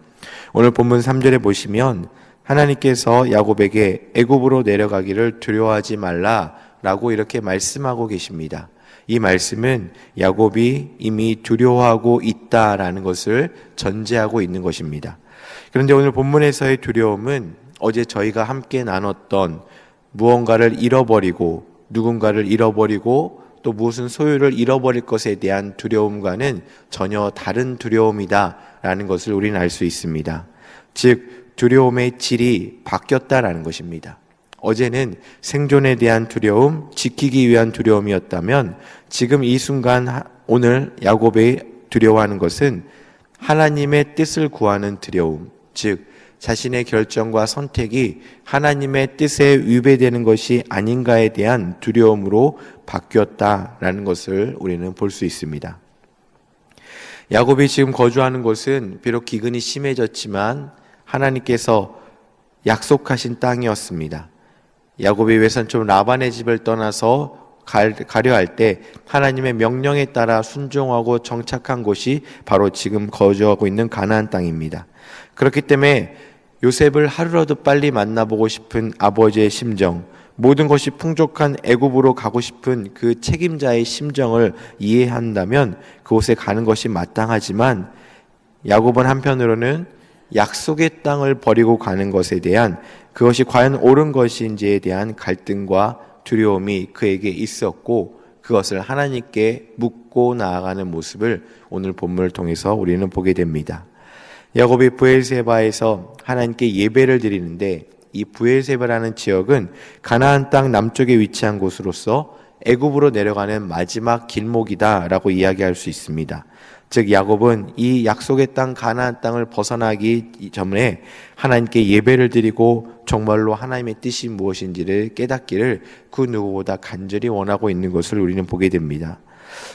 오늘 본문 3절에 보시면 하나님께서 야곱에게 애굽으로 내려가기를 두려워하지 말라라고 이렇게 말씀하고 계십니다. 이 말씀은 야곱이 이미 두려워하고 있다라는 것을 전제하고 있는 것입니다. 그런데 오늘 본문에서의 두려움은 어제 저희가 함께 나눴던 무언가를 잃어버리고 누군가를 잃어버리고 또 무슨 소유를 잃어버릴 것에 대한 두려움과는 전혀 다른 두려움이다라는 것을 우리는 알 수 있습니다. 즉 두려움의 질이 바뀌었다라는 것입니다. 어제는 생존에 대한 두려움, 지키기 위한 두려움이었다면 지금 이 순간 오늘 야곱이 두려워하는 것은 하나님의 뜻을 구하는 두려움, 즉 자신의 결정과 선택이 하나님의 뜻에 위배되는 것이 아닌가에 대한 두려움으로 바뀌었다라는 것을 우리는 볼 수 있습니다. 야곱이 지금 거주하는 곳은 비록 기근이 심해졌지만 하나님께서 약속하신 땅이었습니다. 야곱이 외삼촌 라반의 집을 떠나서 가려 할 때 하나님의 명령에 따라 순종하고 정착한 곳이 바로 지금 거주하고 있는 가나안 땅입니다. 그렇기 때문에 요셉을 하루라도 빨리 만나보고 싶은 아버지의 심정, 모든 것이 풍족한 애굽으로 가고 싶은 그 책임자의 심정을 이해한다면 그곳에 가는 것이 마땅하지만 야곱은 한편으로는 약속의 땅을 버리고 가는 것에 대한 그것이 과연 옳은 것인지에 대한 갈등과 두려움이 그에게 있었고 그것을 하나님께 묻고 나아가는 모습을 오늘 본문을 통해서 우리는 보게 됩니다. 야곱이 브엘세바에서 하나님께 예배를 드리는데 이 브엘세바라는 지역은 가나안 땅 남쪽에 위치한 곳으로서 애굽으로 내려가는 마지막 길목이다라고 이야기할 수 있습니다. 즉 야곱은 이 약속의 땅 가나안 땅을 벗어나기 전에 하나님께 예배를 드리고 정말로 하나님의 뜻이 무엇인지를 깨닫기를 그 누구보다 간절히 원하고 있는 것을 우리는 보게 됩니다.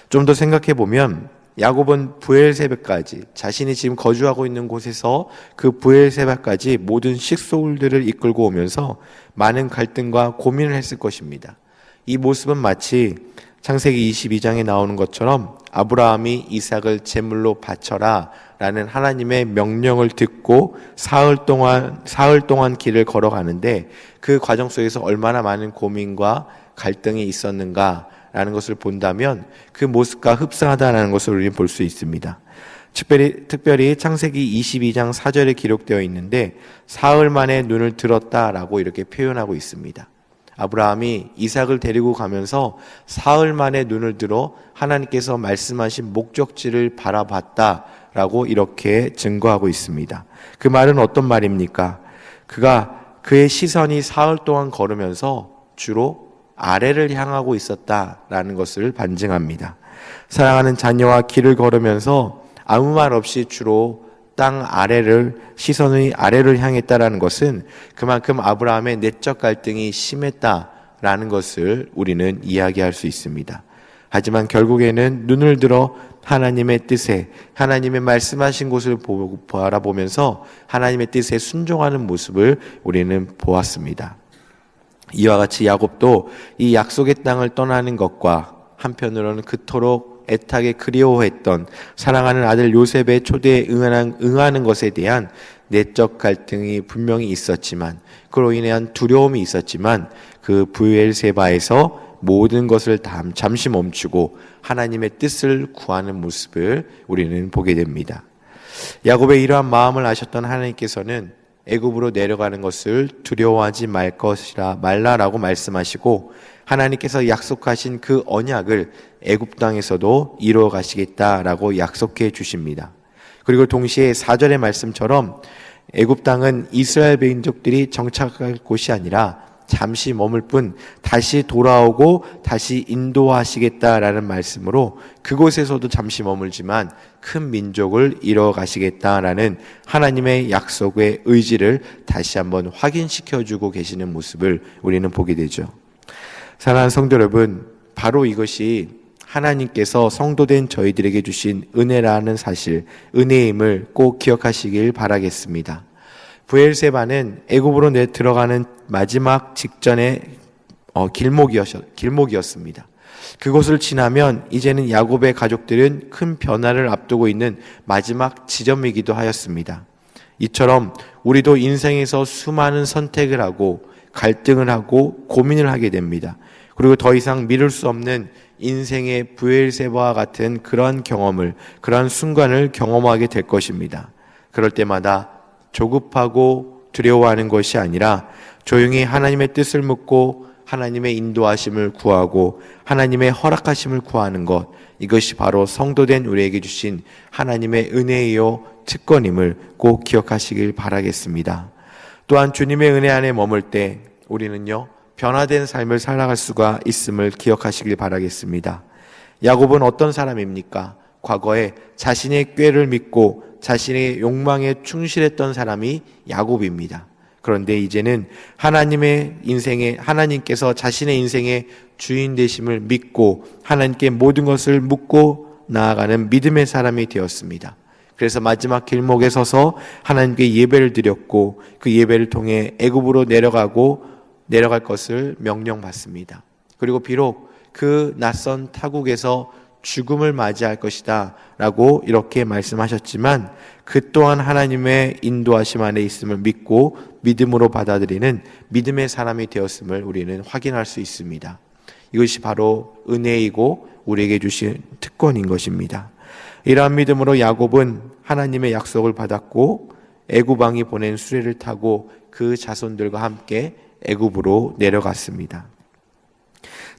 좀 더 생각해 보면 야곱은 브엘세바까지, 자신이 지금 거주하고 있는 곳에서 그 브엘세바까지 모든 식솔들을 이끌고 오면서 많은 갈등과 고민을 했을 것입니다. 이 모습은 마치 창세기 22장에 나오는 것처럼 아브라함이 이삭을 제물로 바쳐라 라는 하나님의 명령을 듣고 사흘 동안 길을 걸어가는데 그 과정 속에서 얼마나 많은 고민과 갈등이 있었는가 라는 것을 본다면 그 모습과 흡사하다는 것을 우리는 볼 수 있습니다. 특별히 창세기 22장 4절에 기록되어 있는데 사흘 만에 눈을 들었다라고 이렇게 표현하고 있습니다. 아브라함이 이삭을 데리고 가면서 사흘 만에 눈을 들어 하나님께서 말씀하신 목적지를 바라봤다라고 이렇게 증거하고 있습니다. 그 말은 어떤 말입니까? 그의 시선이 사흘 동안 걸으면서 주로 아래를 향하고 있었다라는 것을 반증합니다. 사랑하는 자녀와 길을 걸으면서 아무 말 없이 주로 시선이 아래를 향했다라는 것은 그만큼 아브라함의 내적 갈등이 심했다라는 것을 우리는 이야기할 수 있습니다. 하지만 결국에는 눈을 들어 하나님의 뜻에, 하나님의 말씀하신 곳을 바라보면서 하나님의 뜻에 순종하는 모습을 우리는 보았습니다. 이와 같이 야곱도 이 약속의 땅을 떠나는 것과 한편으로는 그토록 애타게 그리워했던 사랑하는 아들 요셉의 초대에 응하는 것에 대한 내적 갈등이 분명히 있었지만, 그로 인한 두려움이 있었지만 그 브엘세바에서 모든 것을 잠시 멈추고 하나님의 뜻을 구하는 모습을 우리는 보게 됩니다. 야곱의 이러한 마음을 아셨던 하나님께서는 애굽으로 내려가는 것을 두려워하지 말라라고 말씀하시고, 하나님께서 약속하신 그 언약을 애굽 땅에서도 이루어 가시겠다라고 약속해 주십니다. 그리고 동시에 4절의 말씀처럼 애굽 땅은 이스라엘 민족들이 정착할 곳이 아니라 잠시 머물 뿐 다시 돌아오고 다시 인도하시겠다라는 말씀으로 그곳에서도 잠시 머물지만 큰 민족을 이뤄 가시겠다라는 하나님의 약속의 의지를 다시 한번 확인시켜주고 계시는 모습을 우리는 보게 되죠. 사랑하는 성도 여러분, 바로 이것이 하나님께서 성도된 저희들에게 주신 은혜라는 사실, 은혜임을 꼭 기억하시길 바라겠습니다. 브엘세바는 애굽으로 들어가는 마지막 직전의 길목이었습니다. 그곳을 지나면 이제는 야곱의 가족들은 큰 변화를 앞두고 있는 마지막 지점이기도 하였습니다. 이처럼 우리도 인생에서 수많은 선택을 하고 갈등을 하고 고민을 하게 됩니다. 그리고 더 이상 미룰 수 없는 인생의 브엘세바와 같은 그러한 경험을, 그러한 순간을 경험하게 될 것입니다. 그럴 때마다 조급하고 두려워하는 것이 아니라 조용히 하나님의 뜻을 묻고 하나님의 인도하심을 구하고 하나님의 허락하심을 구하는 것, 이것이 바로 성도된 우리에게 주신 하나님의 은혜이요 특권임을 꼭 기억하시길 바라겠습니다. 또한 주님의 은혜 안에 머물 때 우리는요 변화된 삶을 살아갈 수가 있음을 기억하시길 바라겠습니다. 야곱은 어떤 사람입니까? 과거에 자신의 꾀를 믿고 자신의 욕망에 충실했던 사람이 야곱입니다. 그런데 이제는 하나님께서 자신의 인생의 주인 되심을 믿고 하나님께 모든 것을 묻고 나아가는 믿음의 사람이 되었습니다. 그래서 마지막 길목에 서서 하나님께 예배를 드렸고 그 예배를 통해 애굽으로 내려갈 것을 명령받습니다. 그리고 비록 그 낯선 타국에서 죽음을 맞이할 것이다 라고 이렇게 말씀하셨지만 그 또한 하나님의 인도하심 안에 있음을 믿고 믿음으로 받아들이는 믿음의 사람이 되었음을 우리는 확인할 수 있습니다. 이것이 바로 은혜이고 우리에게 주신 특권인 것입니다. 이러한 믿음으로 야곱은 하나님의 약속을 받았고 애굽 왕이 보낸 수레를 타고 그 자손들과 함께 애굽으로 내려갔습니다.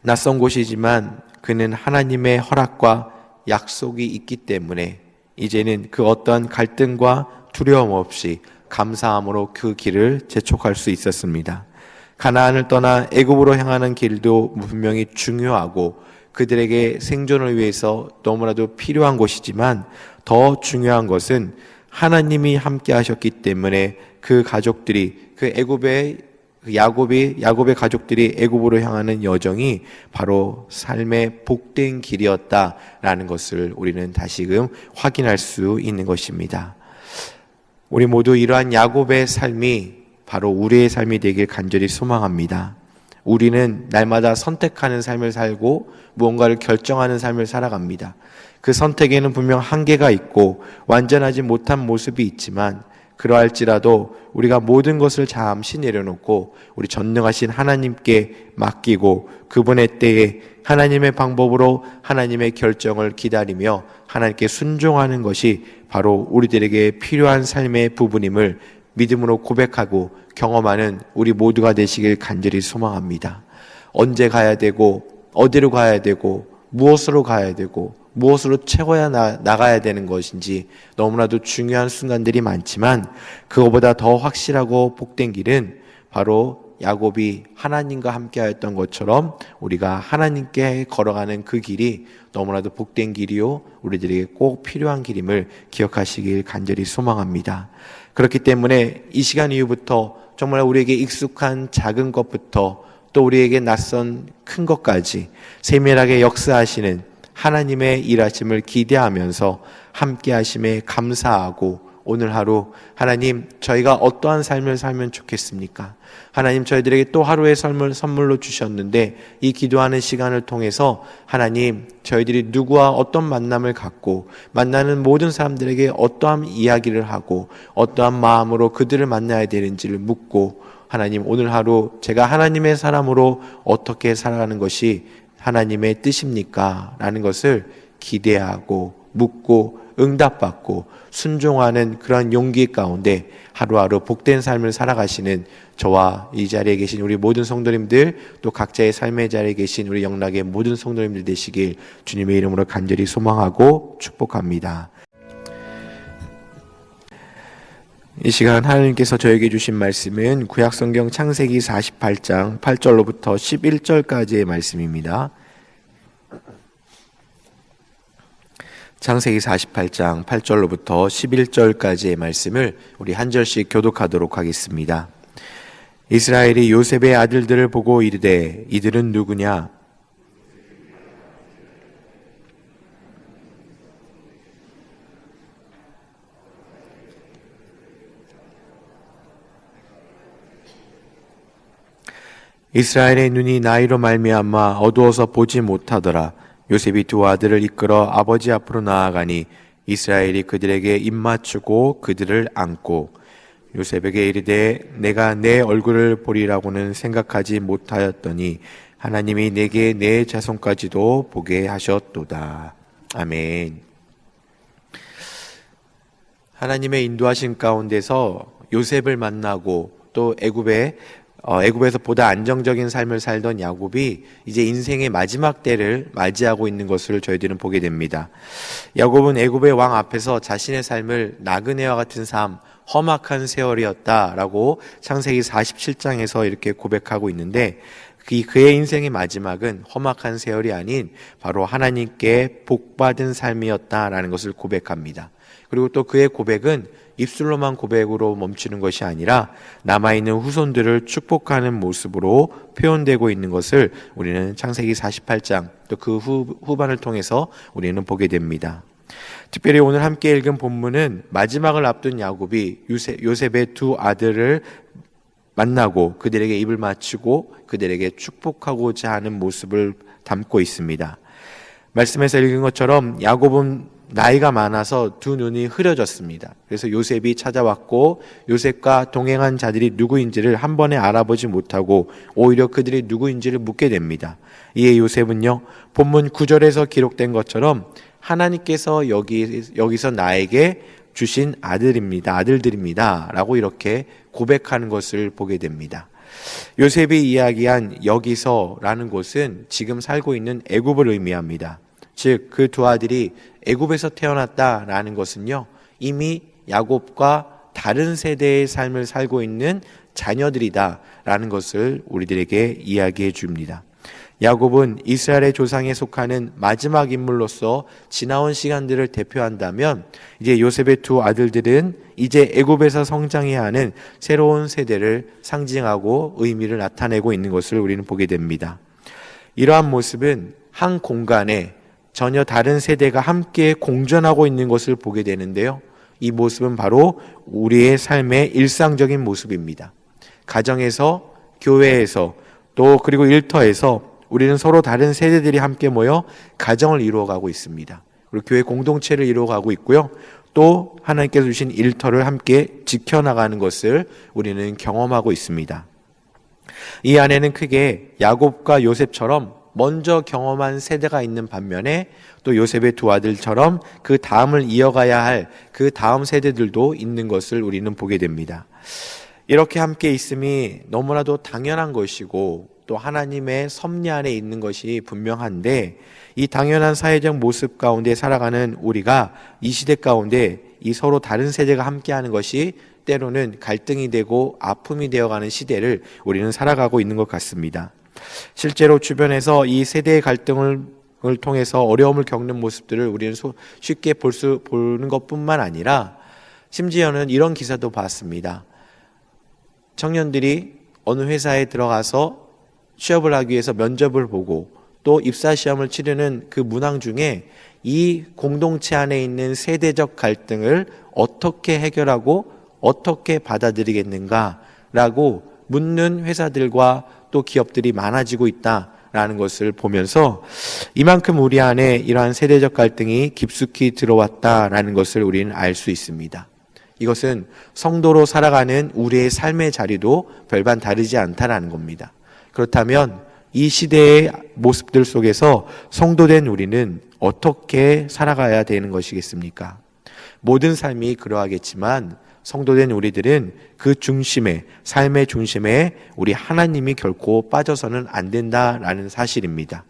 낯선 곳이지만 그는 하나님의 허락과 약속이 있기 때문에 이제는 그 어떠한 갈등과 두려움 없이 감사함으로 그 길을 재촉할 수 있었습니다. 가나안을 떠나 애굽으로 향하는 길도 분명히 중요하고 그들에게 생존을 위해서 너무나도 필요한 곳이지만 더 중요한 것은 하나님이 함께 하셨기 때문에 그 가족들이 야곱의 가족들이 애굽으로 향하는 여정이 바로 삶의 복된 길이었다라는 것을 우리는 다시금 확인할 수 있는 것입니다. 우리 모두 이러한 야곱의 삶이 바로 우리의 삶이 되길 간절히 소망합니다. 우리는 날마다 선택하는 삶을 살고 무언가를 결정하는 삶을 살아갑니다. 그 선택에는 분명 한계가 있고 완전하지 못한 모습이 있지만 그러할지라도 우리가 모든 것을 잠시 내려놓고 우리 전능하신 하나님께 맡기고 그분의 때에 하나님의 방법으로 하나님의 결정을 기다리며 하나님께 순종하는 것이 바로 우리들에게 필요한 삶의 부분임을 믿음으로 고백하고 경험하는 우리 모두가 되시길 간절히 소망합니다. 언제 가야 되고 어디로 가야 되고 무엇으로 가야 되고 무엇으로 채워야 나가야 되는 것인지 너무나도 중요한 순간들이 많지만 그거보다 더 확실하고 복된 길은 바로 야곱이 하나님과 함께 하였던 것처럼 우리가 하나님께 걸어가는 그 길이 너무나도 복된 길이요 우리들에게 꼭 필요한 길임을 기억하시길 간절히 소망합니다. 그렇기 때문에 이 시간 이후부터 정말 우리에게 익숙한 작은 것부터 또 우리에게 낯선 큰 것까지 세밀하게 역사하시는 하나님의 일하심을 기대하면서 함께 하심에 감사하고 오늘 하루 하나님 저희가 어떠한 삶을 살면 좋겠습니까? 하나님 저희들에게 또 하루의 삶을 선물로 주셨는데 이 기도하는 시간을 통해서 하나님 저희들이 누구와 어떤 만남을 갖고 만나는 모든 사람들에게 어떠한 이야기를 하고 어떠한 마음으로 그들을 만나야 되는지를 묻고 하나님 오늘 하루 제가 하나님의 사람으로 어떻게 살아가는 것이 하나님의 뜻입니까? 라는 것을 기대하고 묻고 응답받고 순종하는 그런 용기 가운데 하루하루 복된 삶을 살아가시는 저와 이 자리에 계신 우리 모든 성도님들 또 각자의 삶의 자리에 계신 우리 영락의 모든 성도님들 되시길 주님의 이름으로 간절히 소망하고 축복합니다. 이 시간 하나님께서 저에게 주신 말씀은 구약성경 창세기 48장 8절로부터 11절까지의 말씀입니다. 창세기 48장 8절로부터 11절까지의 말씀을 우리 한 절씩 교독하도록 하겠습니다. 이스라엘이 요셉의 아들들을 보고 이르되 이들은 누구냐? 이스라엘의 눈이 나이로 말미암아 어두워서 보지 못하더라. 요셉이 두 아들을 이끌어 아버지 앞으로 나아가니 이스라엘이 그들에게 입맞추고 그들을 안고 요셉에게 이르되 내가 내 얼굴을 보리라고는 생각하지 못하였더니 하나님이 내게 내 자손까지도 보게 하셨도다. 아멘. 하나님의 인도하심 가운데서 요셉을 만나고 또 애굽에서 보다 안정적인 삶을 살던 야곱이 이제 인생의 마지막 때를 맞이하고 있는 것을 저희들은 보게 됩니다. 야곱은 애굽의 왕 앞에서 자신의 삶을 나그네와 같은 삶, 험악한 세월이었다라고 창세기 47장에서 이렇게 고백하고 있는데 그의 인생의 마지막은 험악한 세월이 아닌 바로 하나님께 복받은 삶이었다라는 것을 고백합니다. 그리고 또 그의 고백은 입술로만 고백으로 멈추는 것이 아니라 남아있는 후손들을 축복하는 모습으로 표현되고 있는 것을 우리는 창세기 48장 또 그 후반을 통해서 우리는 보게 됩니다. 특별히 오늘 함께 읽은 본문은 마지막을 앞둔 야곱이 요셉의 두 아들을 만나고 그들에게 입을 맞추고 그들에게 축복하고자 하는 모습을 담고 있습니다. 말씀에서 읽은 것처럼 야곱은 나이가 많아서 두 눈이 흐려졌습니다. 그래서 요셉이 찾아왔고 요셉과 동행한 자들이 누구인지를 한 번에 알아보지 못하고 오히려 그들이 누구인지를 묻게 됩니다. 이에 요셉은요, 본문 9절에서 기록된 것처럼 하나님께서 여기서 나에게 주신 아들들입니다 라고 이렇게 고백하는 것을 보게 됩니다. 요셉이 이야기한 여기서라는 곳은 지금 살고 있는 애굽을 의미합니다. 즉 그 두 아들이 애굽에서 태어났다라는 것은요 이미 야곱과 다른 세대의 삶을 살고 있는 자녀들이다라는 것을 우리들에게 이야기해 줍니다. 야곱은 이스라엘의 조상에 속하는 마지막 인물로서 지나온 시간들을 대표한다면, 이제 요셉의 두 아들들은 이제 애굽에서 성장해야 하는 새로운 세대를 상징하고 의미를 나타내고 있는 것을 우리는 보게 됩니다. 이러한 모습은 한 공간에 전혀 다른 세대가 함께 공존하고 있는 것을 보게 되는데요. 이 모습은 바로 우리의 삶의 일상적인 모습입니다. 가정에서, 교회에서, 또 그리고 일터에서 우리는 서로 다른 세대들이 함께 모여 가정을 이루어가고 있습니다. 그리고 교회 공동체를 이루어가고 있고요. 또 하나님께서 주신 일터를 함께 지켜나가는 것을 우리는 경험하고 있습니다. 이 안에는 크게 야곱과 요셉처럼 먼저 경험한 세대가 있는 반면에, 또 요셉의 두 아들처럼 그 다음을 이어가야 할 그 다음 세대들도 있는 것을 우리는 보게 됩니다. 이렇게 함께 있음이 너무나도 당연한 것이고 또 하나님의 섭리 안에 있는 것이 분명한데, 이 당연한 사회적 모습 가운데 살아가는 우리가 이 시대 가운데 이 서로 다른 세대가 함께하는 것이 때로는 갈등이 되고 아픔이 되어가는 시대를 우리는 살아가고 있는 것 같습니다. 실제로 주변에서 이 세대의 갈등을 통해서 어려움을 겪는 모습들을 우리는 쉽게 보는 것뿐만 아니라, 심지어는 이런 기사도 봤습니다. 청년들이 어느 회사에 들어가서 취업을 하기 위해서 면접을 보고 또 입사시험을 치르는 그 문항 중에 이 공동체 안에 있는 세대적 갈등을 어떻게 해결하고 어떻게 받아들이겠는가라고 묻는 회사들과 또 기업들이 많아지고 있다라는 것을 보면서 이만큼 우리 안에 이러한 세대적 갈등이 깊숙이 들어왔다라는 것을 우리는 알 수 있습니다. 이것은 성도로 살아가는 우리의 삶의 자리도 별반 다르지 않다라는 겁니다. 그렇다면 이 시대의 모습들 속에서 성도된 우리는 어떻게 살아가야 되는 것이겠습니까? 모든 삶이 그러하겠지만 성도된 우리들은 그 중심에, 삶의 중심에 우리 하나님이 결코 빠져서는 안 된다라는 사실입니다.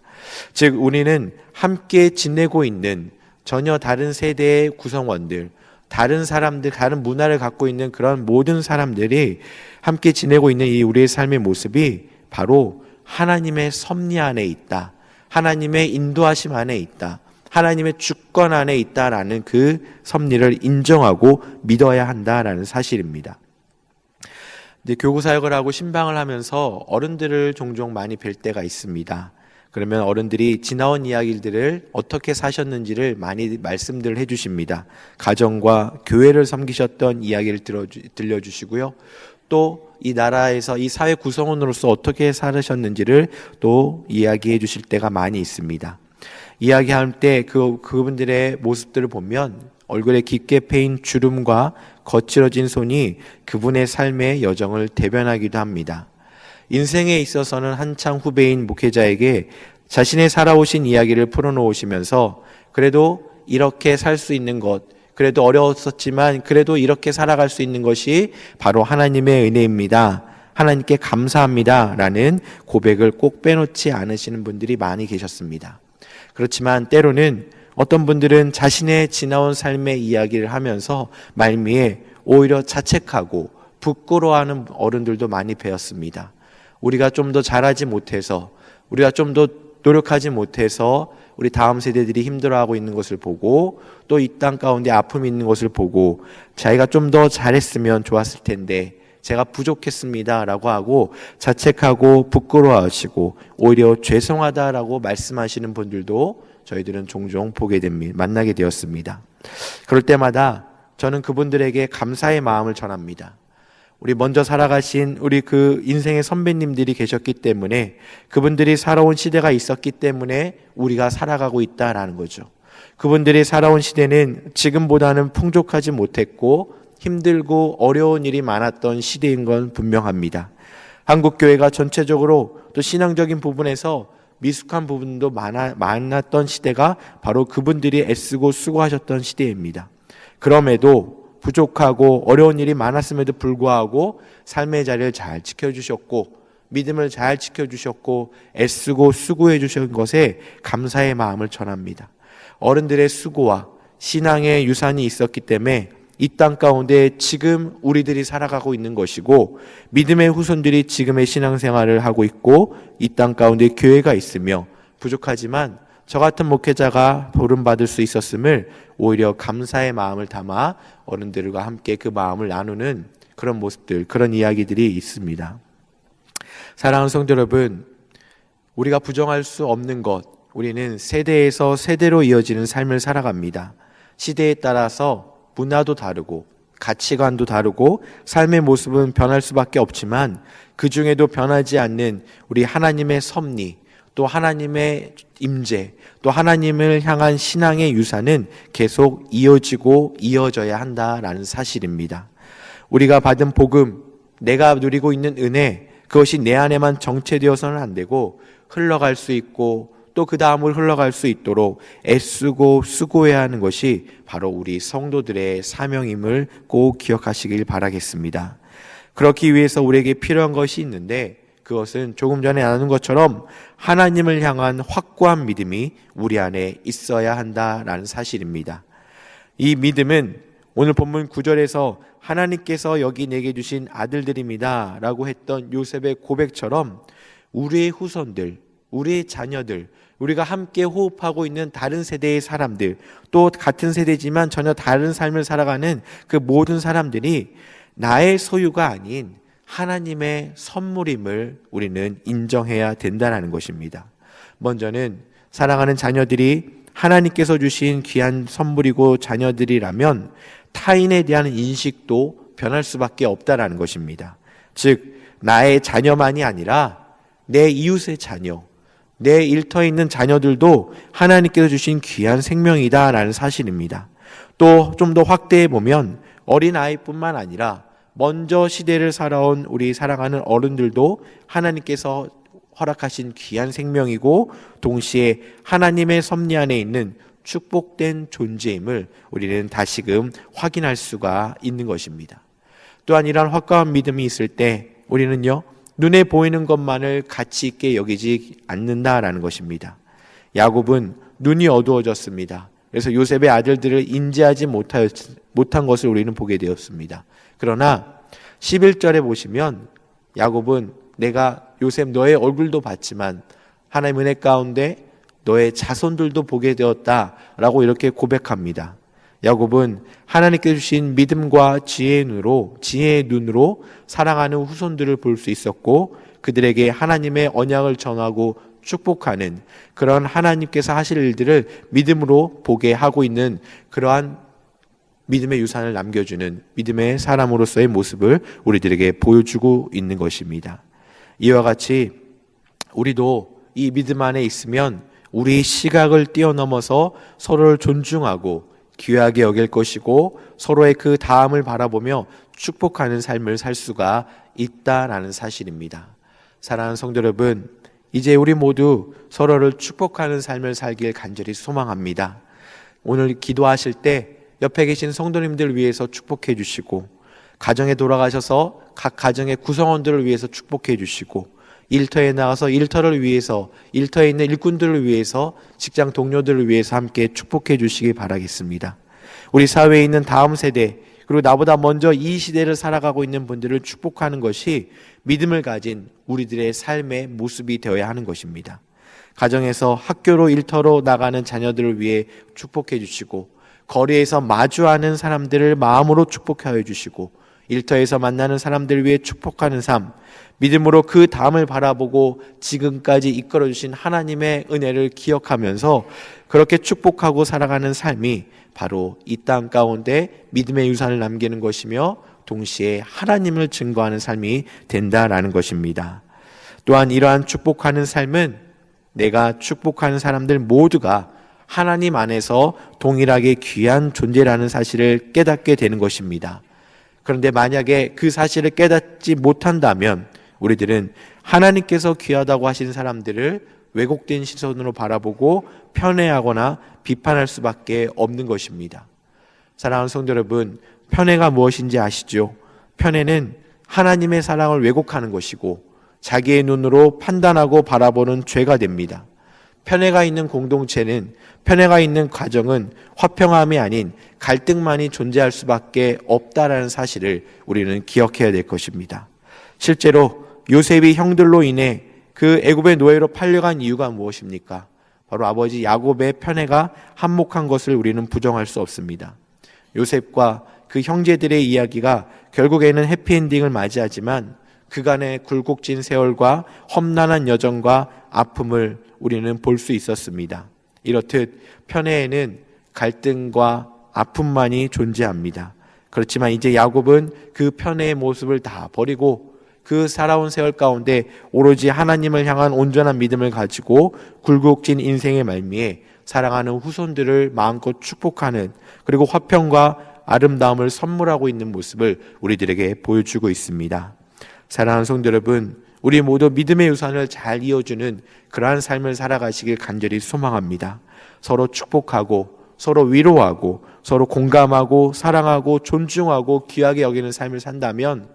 즉 우리는 함께 지내고 있는 전혀 다른 세대의 구성원들, 다른 사람들, 다른 문화를 갖고 있는 그런 모든 사람들이 함께 지내고 있는 이 우리의 삶의 모습이 바로 하나님의 섭리 안에 있다, 하나님의 인도하심 안에 있다, 하나님의 주권 안에 있다라는 그 섭리를 인정하고 믿어야 한다라는 사실입니다. 이제 교구 사역을 하고 신방을 하면서 어른들을 종종 많이 뵐 때가 있습니다. 그러면 어른들이 지나온 이야기들을 어떻게 사셨는지를 많이 말씀들을 해주십니다. 가정과 교회를 섬기셨던 이야기를 들려주시고요. 또 이 나라에서 이 사회 구성원으로서 어떻게 살으셨는지를 또 이야기해 주실 때가 많이 있습니다. 이야기할 때 그분들의 모습들을 보면 얼굴에 깊게 패인 주름과 거칠어진 손이 그분의 삶의 여정을 대변하기도 합니다. 인생에 있어서는 한창 후배인 목회자에게 자신의 살아오신 이야기를 풀어놓으시면서 그래도 이렇게 살 수 있는 것, 그래도 어려웠었지만 그래도 이렇게 살아갈 수 있는 것이 바로 하나님의 은혜입니다, 하나님께 감사합니다 라는 고백을 꼭 빼놓지 않으시는 분들이 많이 계셨습니다. 그렇지만 때로는 어떤 분들은 자신의 지나온 삶의 이야기를 하면서 말미에 오히려 자책하고 부끄러워하는 어른들도 많이 배웠습니다. 우리가 좀 더 잘하지 못해서, 우리가 좀 더 노력하지 못해서 우리 다음 세대들이 힘들어하고 있는 것을 보고 또 이 땅 가운데 아픔이 있는 것을 보고 자기가 좀 더 잘했으면 좋았을 텐데 제가 부족했습니다 라고 하고 자책하고 부끄러워하시고 오히려 죄송하다라고 말씀하시는 분들도 저희들은 종종 만나게 되었습니다. 그럴 때마다 저는 그분들에게 감사의 마음을 전합니다. 우리 먼저 살아가신 우리 그 인생의 선배님들이 계셨기 때문에, 그분들이 살아온 시대가 있었기 때문에 우리가 살아가고 있다라는 거죠. 그분들이 살아온 시대는 지금보다는 풍족하지 못했고 힘들고 어려운 일이 많았던 시대인 건 분명합니다. 한국교회가 전체적으로 또 신앙적인 부분에서 미숙한 부분도 많았던 시대가 바로 그분들이 애쓰고 수고하셨던 시대입니다. 그럼에도 부족하고 어려운 일이 많았음에도 불구하고 삶의 자리를 잘 지켜주셨고 믿음을 잘 지켜주셨고 애쓰고 수고해 주신 것에 감사의 마음을 전합니다. 어른들의 수고와 신앙의 유산이 있었기 때문에 이 땅 가운데 지금 우리들이 살아가고 있는 것이고, 믿음의 후손들이 지금의 신앙생활을 하고 있고 이 땅 가운데 교회가 있으며, 부족하지만 저 같은 목회자가 부름받을 수 있었음을 오히려 감사의 마음을 담아 어른들과 함께 그 마음을 나누는 그런 모습들, 그런 이야기들이 있습니다. 사랑하는 성도 여러분, 우리가 부정할 수 없는 것, 우리는 세대에서 세대로 이어지는 삶을 살아갑니다. 시대에 따라서 문화도 다르고 가치관도 다르고 삶의 모습은 변할 수밖에 없지만, 그 중에도 변하지 않는 우리 하나님의 섭리, 또 하나님의 임재, 또 하나님을 향한 신앙의 유산은 계속 이어지고 이어져야 한다라는 사실입니다. 우리가 받은 복음, 내가 누리고 있는 은혜, 그것이 내 안에만 정체되어서는 안 되고 흘러갈 수 있고 또 그 다음을 흘러갈 수 있도록 애쓰고 수고해야 하는 것이 바로 우리 성도들의 사명임을 꼭 기억하시길 바라겠습니다. 그렇기 위해서 우리에게 필요한 것이 있는데, 그것은 조금 전에 나눈 것처럼 하나님을 향한 확고한 믿음이 우리 안에 있어야 한다라는 사실입니다. 이 믿음은 오늘 본문 9절에서 하나님께서 여기 내게 주신 아들들입니다 라고 했던 요셉의 고백처럼 우리의 후손들, 우리의 자녀들, 우리가 함께 호흡하고 있는 다른 세대의 사람들, 또 같은 세대지만 전혀 다른 삶을 살아가는 그 모든 사람들이 나의 소유가 아닌 하나님의 선물임을 우리는 인정해야 된다는 것입니다. 먼저는 사랑하는 자녀들이 하나님께서 주신 귀한 선물이고 자녀들이라면 타인에 대한 인식도 변할 수밖에 없다라는 것입니다. 즉, 나의 자녀만이 아니라 내 이웃의 자녀, 내 일터에 있는 자녀들도 하나님께서 주신 귀한 생명이다라는 사실입니다. 또 좀 더 확대해 보면 어린아이뿐만 아니라 먼저 시대를 살아온 우리 사랑하는 어른들도 하나님께서 허락하신 귀한 생명이고 동시에 하나님의 섭리 안에 있는 축복된 존재임을 우리는 다시금 확인할 수가 있는 것입니다. 또한 이러한 확고한 믿음이 있을 때 우리는요, 눈에 보이는 것만을 가치 있게 여기지 않는다라는 것입니다. 야곱은 눈이 어두워졌습니다. 그래서 요셉의 아들들을 인지하지 못한 것을 우리는 보게 되었습니다. 그러나 11절에 보시면 야곱은 내가 요셉 너의 얼굴도 봤지만 하나님 은혜 가운데 너의 자손들도 보게 되었다라고 이렇게 고백합니다. 야곱은 하나님께 주신 믿음과 지혜의 눈으로 사랑하는 후손들을 볼 수 있었고 그들에게 하나님의 언약을 전하고 축복하는 그런 하나님께서 하실 일들을 믿음으로 보게 하고 있는 그러한 믿음의 유산을 남겨주는 믿음의 사람으로서의 모습을 우리들에게 보여주고 있는 것입니다. 이와 같이 우리도 이 믿음 안에 있으면 우리 시각을 뛰어넘어서 서로를 존중하고 귀하게 여길 것이고 서로의 그 다음을 바라보며 축복하는 삶을 살 수가 있다라는 사실입니다. 사랑하는 성도 여러분, 이제 우리 모두 서로를 축복하는 삶을 살길 간절히 소망합니다. 오늘 기도하실 때 옆에 계신 성도님들 위해서 축복해 주시고, 가정에 돌아가셔서 각 가정의 구성원들을 위해서 축복해 주시고, 일터에 나가서 일터를 위해서, 일터에 있는 일꾼들을 위해서, 직장 동료들을 위해서 함께 축복해 주시기 바라겠습니다. 우리 사회에 있는 다음 세대, 그리고 나보다 먼저 이 시대를 살아가고 있는 분들을 축복하는 것이 믿음을 가진 우리들의 삶의 모습이 되어야 하는 것입니다. 가정에서 학교로 일터로 나가는 자녀들을 위해 축복해 주시고, 거리에서 마주하는 사람들을 마음으로 축복하여 주시고, 일터에서 만나는 사람들을 위해 축복하는 삶, 믿음으로 그 다음을 바라보고 지금까지 이끌어주신 하나님의 은혜를 기억하면서 그렇게 축복하고 살아가는 삶이 바로 이 땅 가운데 믿음의 유산을 남기는 것이며 동시에 하나님을 증거하는 삶이 된다라는 것입니다. 또한 이러한 축복하는 삶은 내가 축복하는 사람들 모두가 하나님 안에서 동일하게 귀한 존재라는 사실을 깨닫게 되는 것입니다. 그런데 만약에 그 사실을 깨닫지 못한다면 우리들은 하나님께서 귀하다고 하신 사람들을 왜곡된 시선으로 바라보고 편애하거나 비판할 수밖에 없는 것입니다. 사랑하는 성도 여러분, 편애가 무엇인지 아시죠? 편애는 하나님의 사랑을 왜곡하는 것이고 자기의 눈으로 판단하고 바라보는 죄가 됩니다. 편애가 있는 공동체는, 편애가 있는 가정은 화평함이 아닌 갈등만이 존재할 수밖에 없다라는 사실을 우리는 기억해야 될 것입니다. 실제로 요셉이 형들로 인해 그 애굽의 노예로 팔려간 이유가 무엇입니까? 바로 아버지 야곱의 편애가 한몫한 것을 우리는 부정할 수 없습니다. 요셉과 그 형제들의 이야기가 결국에는 해피엔딩을 맞이하지만 그간의 굴곡진 세월과 험난한 여정과 아픔을 우리는 볼 수 있었습니다. 이렇듯 편애에는 갈등과 아픔만이 존재합니다. 그렇지만 이제 야곱은 그 편애의 모습을 다 버리고 그 살아온 세월 가운데 오로지 하나님을 향한 온전한 믿음을 가지고 굴곡진 인생의 말미에 사랑하는 후손들을 마음껏 축복하는, 그리고 화평과 아름다움을 선물하고 있는 모습을 우리들에게 보여주고 있습니다. 사랑하는 성도 여러분, 우리 모두 믿음의 유산을 잘 이어주는 그러한 삶을 살아가시길 간절히 소망합니다. 서로 축복하고 서로 위로하고 서로 공감하고 사랑하고 존중하고 귀하게 여기는 삶을 산다면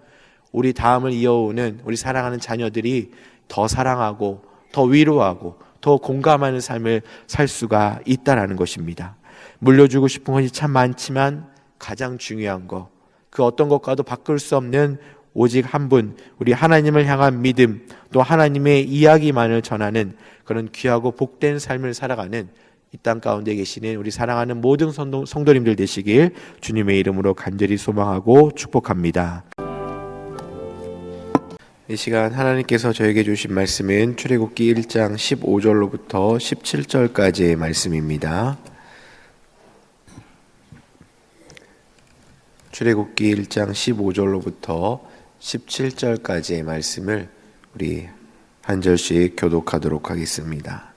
우리 다음을 이어오는 우리 사랑하는 자녀들이 더 사랑하고 더 위로하고 더 공감하는 삶을 살 수가 있다라는 것입니다. 물려주고 싶은 것이 참 많지만 가장 중요한 것, 그 어떤 것과도 바꿀 수 없는 오직 한 분, 우리 하나님을 향한 믿음, 또 하나님의 이야기만을 전하는 그런 귀하고 복된 삶을 살아가는 이 땅 가운데 계시는 우리 사랑하는 모든 성도님들 되시길 주님의 이름으로 간절히 소망하고 축복합니다. 이 시간 하나님께서 저에게 주신 말씀은 출애굽기 1장 15절로부터 17절까지의 말씀입니다. 출애굽기 1장 15절로부터 17절까지의 말씀을 우리 한 절씩 교독하도록 하겠습니다.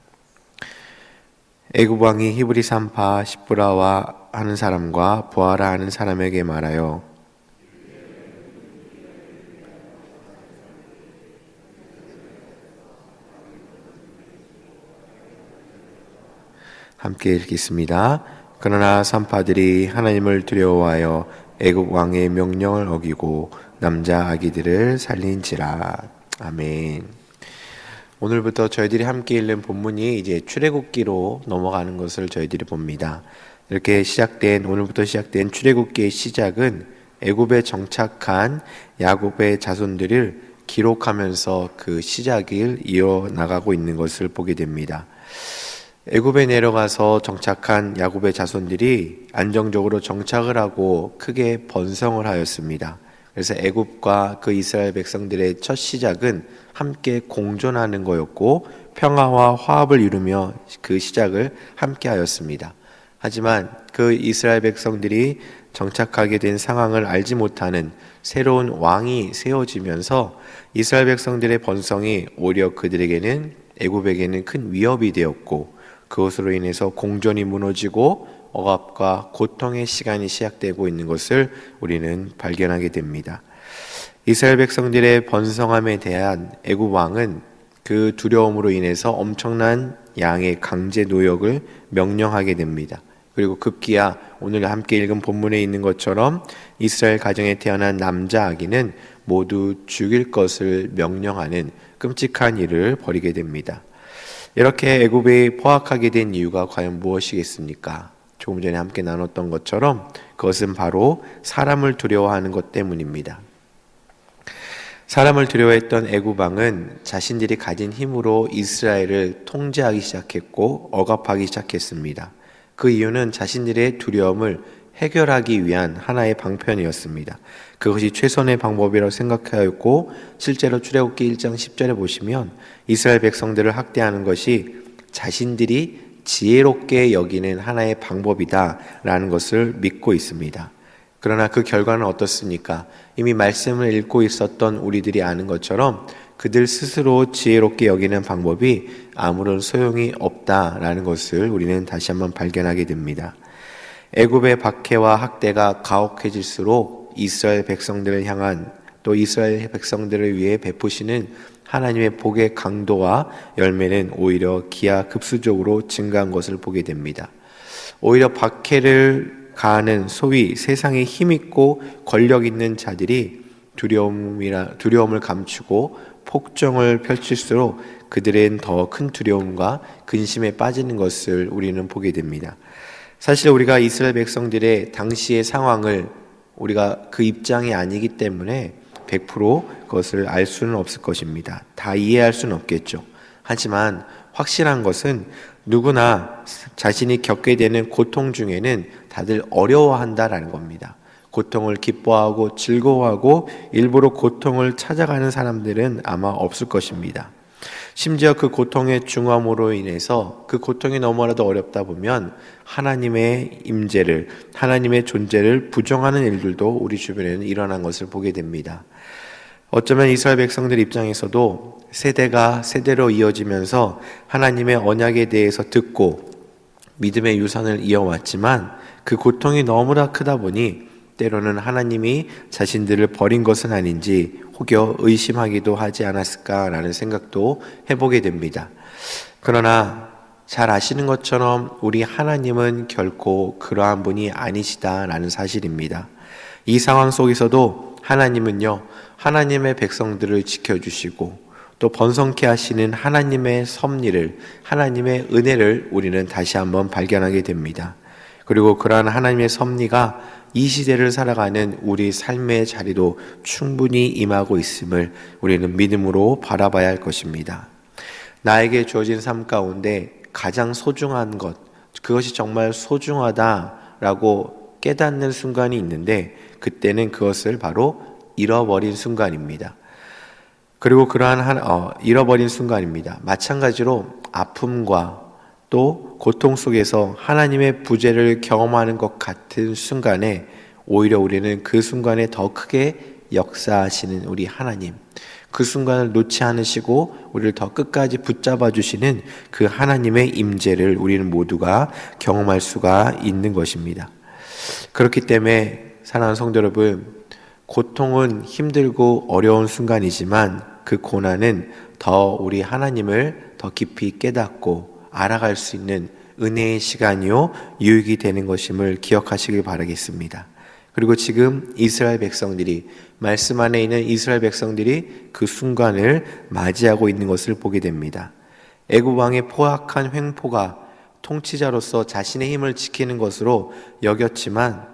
애굽 왕이 히브리 산파 시브라와 하는 사람과 부하라 하는 사람에게 말하여 함께 읽겠습니다. 그러나 산파들이 하나님을 두려워하여 애굽 왕의 명령을 어기고 남자 아기들을 살린지라. 아멘. 오늘부터 저희들이 함께 읽는 본문이 이제 출애굽기로 넘어가는 것을 저희들이 봅니다. 이렇게 오늘부터 시작된 출애굽기의 시작은 애굽에 정착한 야곱의 자손들을 기록하면서 그 시작을 이어나가고 있는 것을 보게 됩니다. 애굽에 내려가서 정착한 야곱의 자손들이 안정적으로 정착을 하고 크게 번성을 하였습니다. 그래서 애굽과 그 이스라엘 백성들의 첫 시작은 함께 공존하는 거였고 평화와 화합을 이루며 그 시작을 함께 하였습니다. 하지만 그 이스라엘 백성들이 정착하게 된 상황을 알지 못하는 새로운 왕이 세워지면서 이스라엘 백성들의 번성이 오히려 그들에게는, 애굽에게는 큰 위협이 되었고 그것으로 인해서 공존이 무너지고 억압과 고통의 시간이 시작되고 있는 것을 우리는 발견하게 됩니다. 이스라엘 백성들의 번성함에 대한 애굽 왕은 그 두려움으로 인해서 엄청난 양의 강제 노역을 명령하게 됩니다. 그리고 급기야 오늘 함께 읽은 본문에 있는 것처럼 이스라엘 가정에 태어난 남자 아기는 모두 죽일 것을 명령하는 끔찍한 일을 벌이게 됩니다. 이렇게 애굽에 포악하게 된 이유가 과연 무엇이겠습니까? 조금 전에 함께 나눴던 것처럼 그것은 바로 사람을 두려워하는 것 때문입니다. 사람을 두려워했던 애굽 왕은 자신들이 가진 힘으로 이스라엘을 통제하기 시작했고 억압하기 시작했습니다. 그 이유는 자신들의 두려움을 해결하기 위한 하나의 방편이었습니다. 그것이 최선의 방법이라고 생각하였고 실제로 출애굽기 1장 10절에 보시면 이스라엘 백성들을 학대하는 것이 자신들이 지혜롭게 여기는 하나의 방법이다라는 것을 믿고 있습니다. 그러나 그 결과는 어떻습니까? 이미 말씀을 읽고 있었던 우리들이 아는 것처럼 그들 스스로 지혜롭게 여기는 방법이 아무런 소용이 없다라는 것을 우리는 다시 한번 발견하게 됩니다. 애굽의 박해와 학대가 가혹해질수록 이스라엘 백성들을 향한, 또 이스라엘 백성들을 위해 베푸시는 하나님의 복의 강도와 열매는 오히려 기하급수적으로 증가한 것을 보게 됩니다. 오히려 박해를 가하는 소위 세상에 힘있고 권력 있는 자들이 두려움을 감추고 폭정을 펼칠수록 그들은 더 큰 두려움과 근심에 빠지는 것을 우리는 보게 됩니다. 사실 우리가 이스라엘 백성들의 당시의 상황을 우리가 그 입장이 아니기 때문에 100% 그것을 알 수는 없을 것입니다. 다 이해할 수는 없겠죠. 하지만 확실한 것은 누구나 자신이 겪게 되는 고통 중에는 다들 어려워한다라는 겁니다. 고통을 기뻐하고 즐거워하고 일부러 고통을 찾아가는 사람들은 아마 없을 것입니다. 심지어 그 고통의 중함으로 인해서 그 고통이 너무나도 어렵다 보면 하나님의 임재를, 하나님의 존재를 부정하는 일들도 우리 주변에는 일어난 것을 보게 됩니다. 어쩌면 이스라엘 백성들 입장에서도 세대가 세대로 이어지면서 하나님의 언약에 대해서 듣고 믿음의 유산을 이어왔지만 그 고통이 너무나 크다 보니 때로는 하나님이 자신들을 버린 것은 아닌지 혹여 의심하기도 하지 않았을까라는 생각도 해보게 됩니다. 그러나 잘 아시는 것처럼 우리 하나님은 결코 그러한 분이 아니시다라는 사실입니다. 이 상황 속에서도 하나님은요, 하나님의 백성들을 지켜주시고 또 번성케 하시는 하나님의 섭리를, 하나님의 은혜를 우리는 다시 한번 발견하게 됩니다. 그리고 그러한 하나님의 섭리가 이 시대를 살아가는 우리 삶의 자리도 충분히 임하고 있음을 우리는 믿음으로 바라봐야 할 것입니다. 나에게 주어진 삶 가운데 가장 소중한 것, 그것이 정말 소중하다라고 깨닫는 순간이 있는데 그때는 그것을 바로 잃어버린 순간입니다. 그리고 그러한 잃어버린 순간입니다. 마찬가지로 아픔과 또 고통 속에서 하나님의 부재를 경험하는 것 같은 순간에 오히려 우리는 그 순간에 더 크게 역사하시는 우리 하나님, 그 순간을 놓지 않으시고 우리를 더 끝까지 붙잡아 주시는 그 하나님의 임재를 우리는 모두가 경험할 수가 있는 것입니다. 그렇기 때문에 사랑하는 성도 여러분, 고통은 힘들고 어려운 순간이지만 그 고난은 더 우리 하나님을 더 깊이 깨닫고 알아갈 수 있는 은혜의 시간이요 유익이 되는 것임을 기억하시길 바라겠습니다. 그리고 지금 이스라엘 백성들이, 말씀 안에 있는 이스라엘 백성들이 그 순간을 맞이하고 있는 것을 보게 됩니다. 애굽 왕의 포악한 횡포가 통치자로서 자신의 힘을 지키는 것으로 여겼지만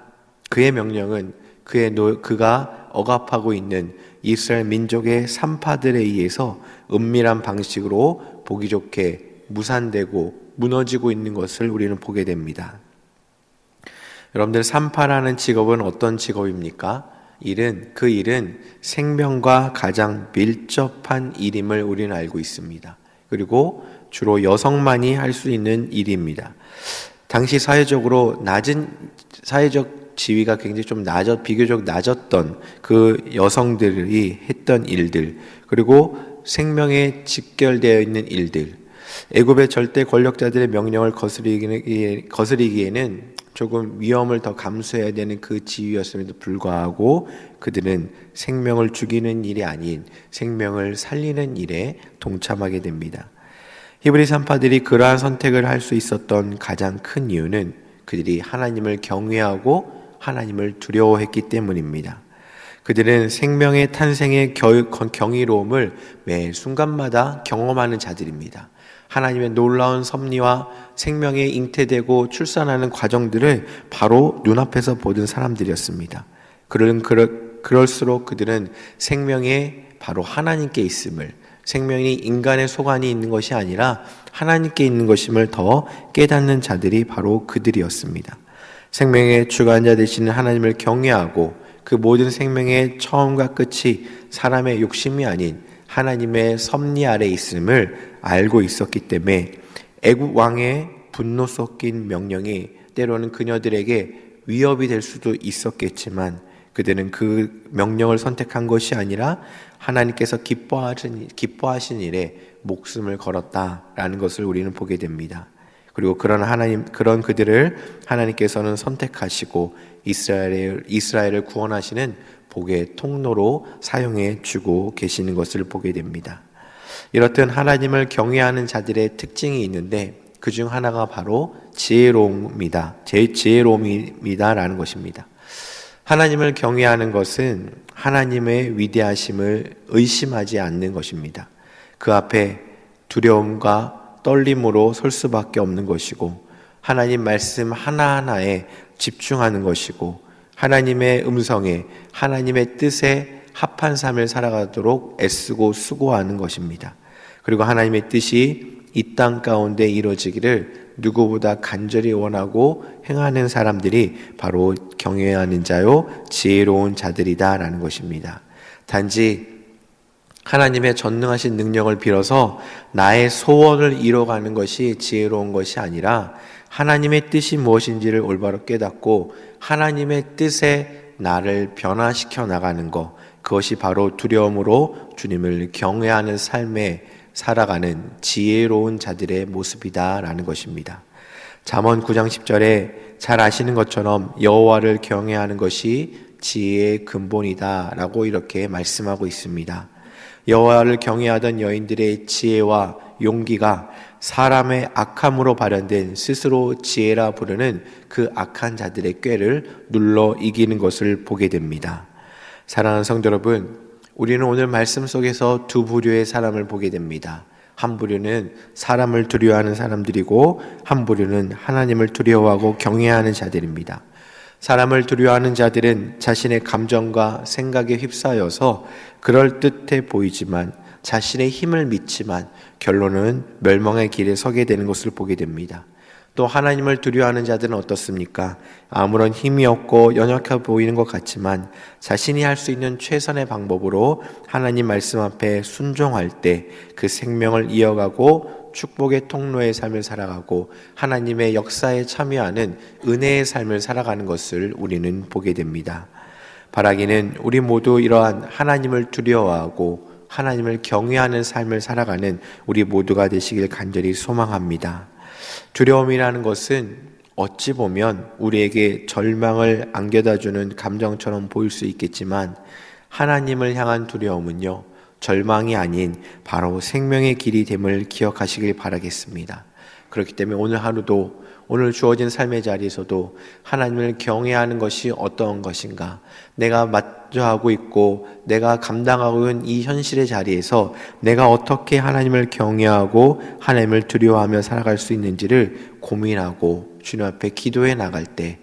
그의 명령은 그가 억압하고 있는 이스라엘 민족의 산파들에 의해서 은밀한 방식으로 보기 좋게 무산되고 무너지고 있는 것을 우리는 보게 됩니다. 여러분들, 산파라는 직업은 어떤 직업입니까? 그 일은 생명과 가장 밀접한 일임을 우리는 알고 있습니다. 그리고 주로 여성만이 할 수 있는 일입니다. 당시 사회적 지위가 굉장히 비교적 낮았던 그 여성들이 했던 일들, 그리고 생명에 직결되어 있는 일들, 애굽의 절대 권력자들의 명령을 거스리기에는 조금 위험을 더 감수해야 되는 그 지위였음에도 불구하고 그들은 생명을 죽이는 일이 아닌 생명을 살리는 일에 동참하게 됩니다. 히브리 산파들이 그러한 선택을 할 수 있었던 가장 큰 이유는 그들이 하나님을 경외하고 하나님을 두려워했기 때문입니다. 그들은 생명의 탄생의 경이로움을 매 순간마다 경험하는 자들입니다. 하나님의 놀라운 섭리와 생명에 잉태되고 출산하는 과정들을 바로 눈앞에서 보던 사람들이었습니다. 그럴수록 그들은 생명에 바로 하나님께 있음을, 생명이 인간의 소관이 있는 것이 아니라 하나님께 있는 것임을 더 깨닫는 자들이 바로 그들이었습니다. 생명의 주관자 되시는 하나님을 경외하고 그 모든 생명의 처음과 끝이 사람의 욕심이 아닌 하나님의 섭리 아래 있음을 알고 있었기 때문에 애굽 왕의 분노 섞인 명령이 때로는 그녀들에게 위협이 될 수도 있었겠지만 그들은 그 명령을 선택한 것이 아니라 하나님께서 기뻐하신 일에 목숨을 걸었다라는 것을 우리는 보게 됩니다. 그리고 그런 그들을 하나님께서는 선택하시고 이스라엘을 구원하시는 복의 통로로 사용해 주고 계시는 것을 보게 됩니다. 이렇듯 하나님을 경외하는 자들의 특징이 있는데 그 중 하나가 바로 지혜로움이다라는 것입니다. 하나님을 경외하는 것은 하나님의 위대하심을 의심하지 않는 것입니다. 그 앞에 두려움과 떨림으로 설 수밖에 없는 것이고, 하나님 말씀 하나하나에 집중하는 것이고, 하나님의 음성에, 하나님의 뜻에 합한 삶을 살아가도록 애쓰고 수고하는 것입니다. 그리고 하나님의 뜻이 이 땅 가운데 이루어지기를 누구보다 간절히 원하고 행하는 사람들이 바로 경외하는 자요 지혜로운 자들이다라는 것입니다. 단지 하나님의 전능하신 능력을 빌어서 나의 소원을 이뤄가는 것이 지혜로운 것이 아니라, 하나님의 뜻이 무엇인지를 올바로 깨닫고 하나님의 뜻에 나를 변화시켜 나가는 것, 그것이 바로 두려움으로 주님을 경외하는 삶에 살아가는 지혜로운 자들의 모습이다라는 것입니다. 잠언 9장 10절에 잘 아시는 것처럼 여호와를 경외하는 것이 지혜의 근본이다라고 이렇게 말씀하고 있습니다. 여호와를 경외하던 여인들의 지혜와 용기가 사람의 악함으로 발현된 스스로 지혜라 부르는 그 악한 자들의 꾀를 눌러 이기는 것을 보게 됩니다. 사랑하는 성도 여러분, 우리는 오늘 말씀 속에서 두 부류의 사람을 보게 됩니다. 한 부류는 사람을 두려워하는 사람들이고, 한 부류는 하나님을 두려워하고 경외하는 자들입니다. 사람을 두려워하는 자들은 자신의 감정과 생각에 휩싸여서 그럴듯해 보이지만, 자신의 힘을 믿지만 결론은 멸망의 길에 서게 되는 것을 보게 됩니다. 또 하나님을 두려워하는 자들은 어떻습니까? 아무런 힘이 없고 연약해 보이는 것 같지만 자신이 할 수 있는 최선의 방법으로 하나님 말씀 앞에 순종할 때 그 생명을 이어가고 축복의 통로의 삶을 살아가고 하나님의 역사에 참여하는 은혜의 삶을 살아가는 것을 우리는 보게 됩니다. 바라기는 우리 모두 이러한 하나님을 두려워하고 하나님을 경외하는 삶을 살아가는 우리 모두가 되시길 간절히 소망합니다. 두려움이라는 것은 어찌 보면 우리에게 절망을 안겨다주는 감정처럼 보일 수 있겠지만, 하나님을 향한 두려움은요, 절망이 아닌 바로 생명의 길이 됨을 기억하시길 바라겠습니다. 그렇기 때문에 오늘 하루도, 오늘 주어진 삶의 자리에서도 하나님을 경외하는 것이 어떤 것인가, 내가 마주하고 있고 내가 감당하고 있는 이 현실의 자리에서 내가 어떻게 하나님을 경외하고 하나님을 두려워하며 살아갈 수 있는지를 고민하고 주님 앞에 기도해 나갈 때,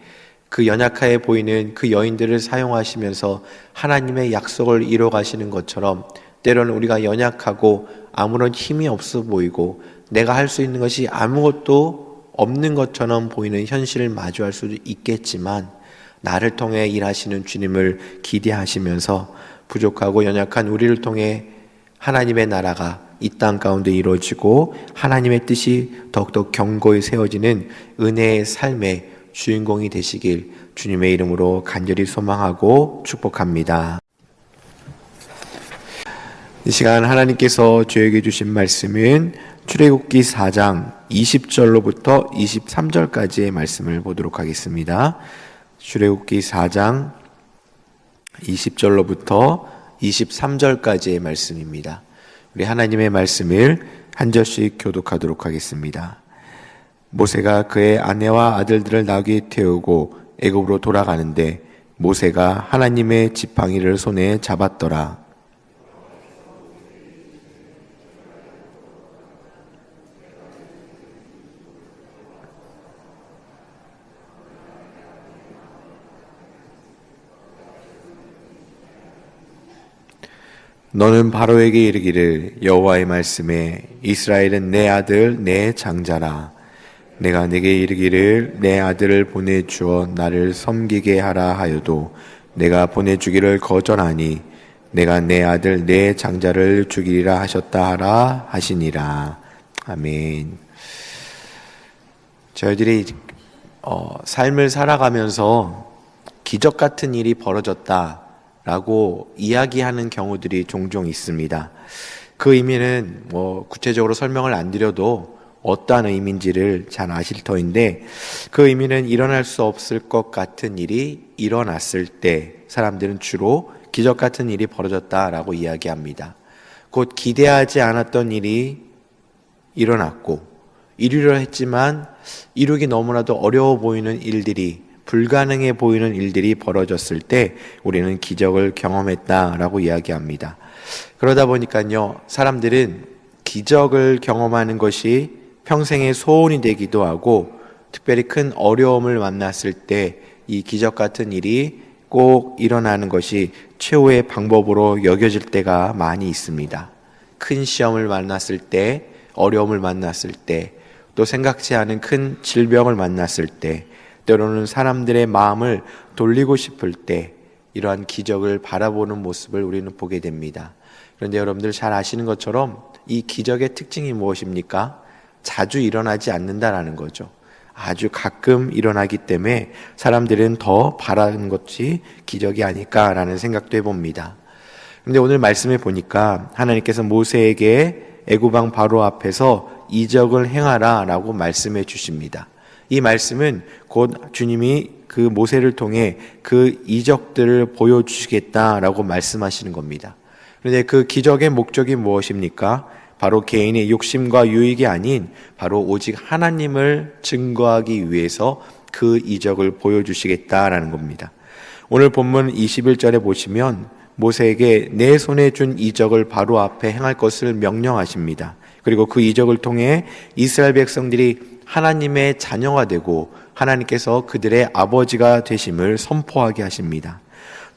그 연약해 보이는 그 여인들을 사용하시면서 하나님의 약속을 이뤄 가시는 것처럼, 때로는 우리가 연약하고 아무런 힘이 없어 보이고 내가 할 수 있는 것이 아무것도 없는 것처럼 보이는 현실을 마주할 수도 있겠지만, 나를 통해 일하시는 주님을 기대하시면서 부족하고 연약한 우리를 통해 하나님의 나라가 이 땅 가운데 이루어지고 하나님의 뜻이 더욱더 견고히 세워지는 은혜의 삶의 주인공이 되시길 주님의 이름으로 간절히 소망하고 축복합니다. 이 시간 하나님께서 저에게 주신 말씀은 출애굽기 4장 20절로부터 23절까지의 말씀을 보도록 하겠습니다. 출애굽기 4장 20절로부터 23절까지의 말씀입니다. 우리 하나님의 말씀을 한 절씩 교독하도록 하겠습니다. 모세가 그의 아내와 아들들을 나귀에 태우고 애굽으로 돌아가는데 모세가 하나님의 지팡이를 손에 잡았더라. 너는 바로에게 이르기를 여호와의 말씀에 이스라엘은 내 아들 내 장자라. 내가 내게 이르기를 내 아들을 보내주어 나를 섬기게 하라 하여도 내가 보내주기를 거절하니 내가 내 아들 내 장자를 죽이리라 하셨다 하라 하시니라. 아멘. 저희들이 삶을 살아가면서 기적 같은 일이 벌어졌다 라고 이야기하는 경우들이 종종 있습니다. 그 의미는 구체적으로 설명을 안 드려도 어떠한 의미인지를 잘 아실 터인데, 그 의미는 일어날 수 없을 것 같은 일이 일어났을 때 사람들은 주로 기적 같은 일이 벌어졌다라고 이야기합니다. 곧 기대하지 않았던 일이 일어났고 이루려 했지만 이루기 너무나도 어려워 보이는 일들이 불가능해 보이는 일들이 벌어졌을 때 우리는 기적을 경험했다라고 이야기합니다. 그러다 보니까요, 사람들은 기적을 경험하는 것이 평생의 소원이 되기도 하고, 특별히 큰 어려움을 만났을 때 이 기적 같은 일이 꼭 일어나는 것이 최후의 방법으로 여겨질 때가 많이 있습니다. 큰 시험을 만났을 때, 어려움을 만났을 때, 또 생각지 않은 큰 질병을 만났을 때, 때로는 사람들의 마음을 돌리고 싶을 때 이러한 기적을 바라보는 모습을 우리는 보게 됩니다. 그런데 여러분들 잘 아시는 것처럼 이 기적의 특징이 무엇입니까? 자주 일어나지 않는다라는 거죠. 아주 가끔 일어나기 때문에 사람들은 더 바라는 것이 기적이 아닐까라는 생각도 해봅니다. 그런데 오늘 말씀에 보니까 하나님께서 모세에게 애굽왕 바로 앞에서 이적을 행하라 라고 말씀해 주십니다. 이 말씀은 곧 주님이 그 모세를 통해 그 이적들을 보여주시겠다라고 말씀하시는 겁니다. 그런데 그 기적의 목적이 무엇입니까? 바로 개인의 욕심과 유익이 아닌 바로 오직 하나님을 증거하기 위해서 그 이적을 보여주시겠다라는 겁니다. 오늘 본문 21절에 보시면 모세에게 내 손에 준 이적을 바로 앞에 행할 것을 명령하십니다. 그리고 그 이적을 통해 이스라엘 백성들이 하나님의 자녀가 되고 하나님께서 그들의 아버지가 되심을 선포하게 하십니다.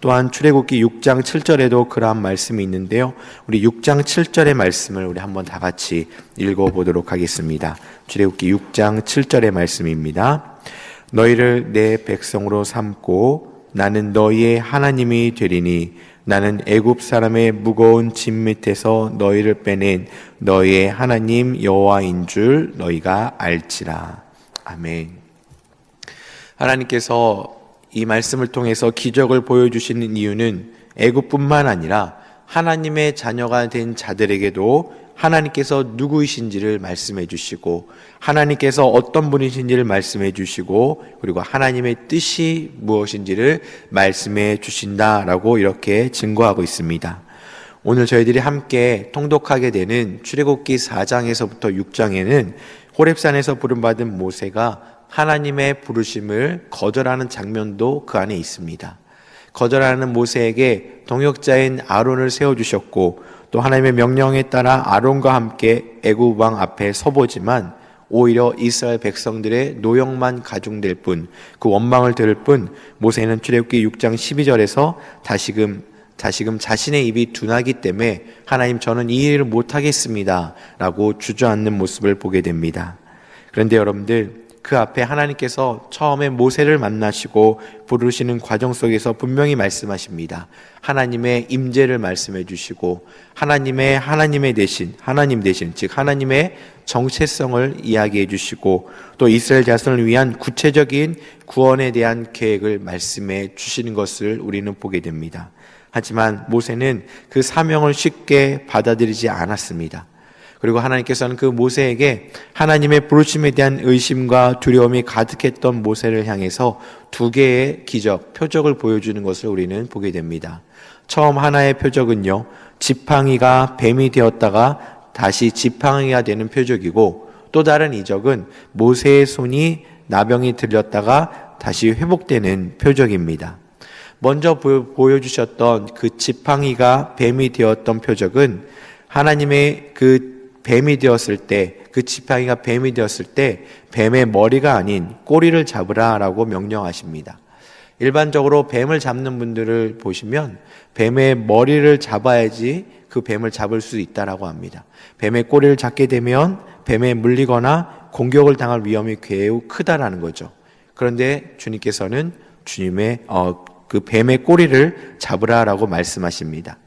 또한 출애굽기 6장 7절에도 그러한 말씀이 있는데요. 우리 6장 7절의 말씀을 우리 한번 다 같이 읽어보도록 하겠습니다. 출애굽기 6장 7절의 말씀입니다. 너희를 내 백성으로 삼고 나는 너희의 하나님이 되리니 나는 애굽 사람의 무거운 짐 밑에서 너희를 빼낸 너희의 하나님 여호와인 줄 너희가 알지라. 아멘. 하나님께서 이 말씀을 통해서 기적을 보여주시는 이유는 애굽뿐만 아니라 하나님의 자녀가 된 자들에게도 하나님께서 누구이신지를 말씀해 주시고 하나님께서 어떤 분이신지를 말씀해 주시고 그리고 하나님의 뜻이 무엇인지를 말씀해 주신다라고 이렇게 증거하고 있습니다. 오늘 저희들이 함께 통독하게 되는 출애굽기 4장에서부터 6장에는 호렙산에서 부름받은 모세가 하나님의 부르심을 거절하는 장면도 그 안에 있습니다. 거절하는 모세에게 동역자인 아론을 세워주셨고 또 하나님의 명령에 따라 아론과 함께 애굽 왕 앞에 서보지만 오히려 이스라엘 백성들의 노역만 가중될 뿐, 그 원망을 들을 뿐 모세는 출애굽기 6장 12절에서 다시금 자신의 입이 둔하기 때문에 하나님 저는 이 일을 못하겠습니다 라고 주저앉는 모습을 보게 됩니다. 그런데 여러분들 그 앞에 하나님께서 처음에 모세를 만나시고 부르시는 과정 속에서 분명히 말씀하십니다. 하나님의 임재를 말씀해 주시고 하나님 대신 즉 하나님의 정체성을 이야기해 주시고 또 이스라엘 자손을 위한 구체적인 구원에 대한 계획을 말씀해 주시는 것을 우리는 보게 됩니다. 하지만 모세는 그 사명을 쉽게 받아들이지 않았습니다. 그리고 하나님께서는 그 모세에게 하나님의 부르심에 대한 의심과 두려움이 가득했던 모세를 향해서 두 개의 기적, 표적을 보여주는 것을 우리는 보게 됩니다. 처음 하나의 표적은요, 지팡이가 뱀이 되었다가 다시 지팡이가 되는 표적이고 또 다른 이적은 모세의 손이 나병이 들렸다가 다시 회복되는 표적입니다. 먼저 보여주셨던 그 지팡이가 뱀이 되었던 표적은 하나님의 그 뱀이 되었을 때, 그 지팡이가 뱀이 되었을 때 뱀의 머리가 아닌 꼬리를 잡으라라고 명령하십니다. 일반적으로 뱀을 잡는 분들을 보시면 뱀의 머리를 잡아야지 그 뱀을 잡을 수 있다라고 합니다. 뱀의 꼬리를 잡게 되면 뱀에 물리거나 공격을 당할 위험이 매우 크다라는 거죠. 그런데 주님께서는 주님의 그 뱀의 꼬리를 잡으라라고 말씀하십니다.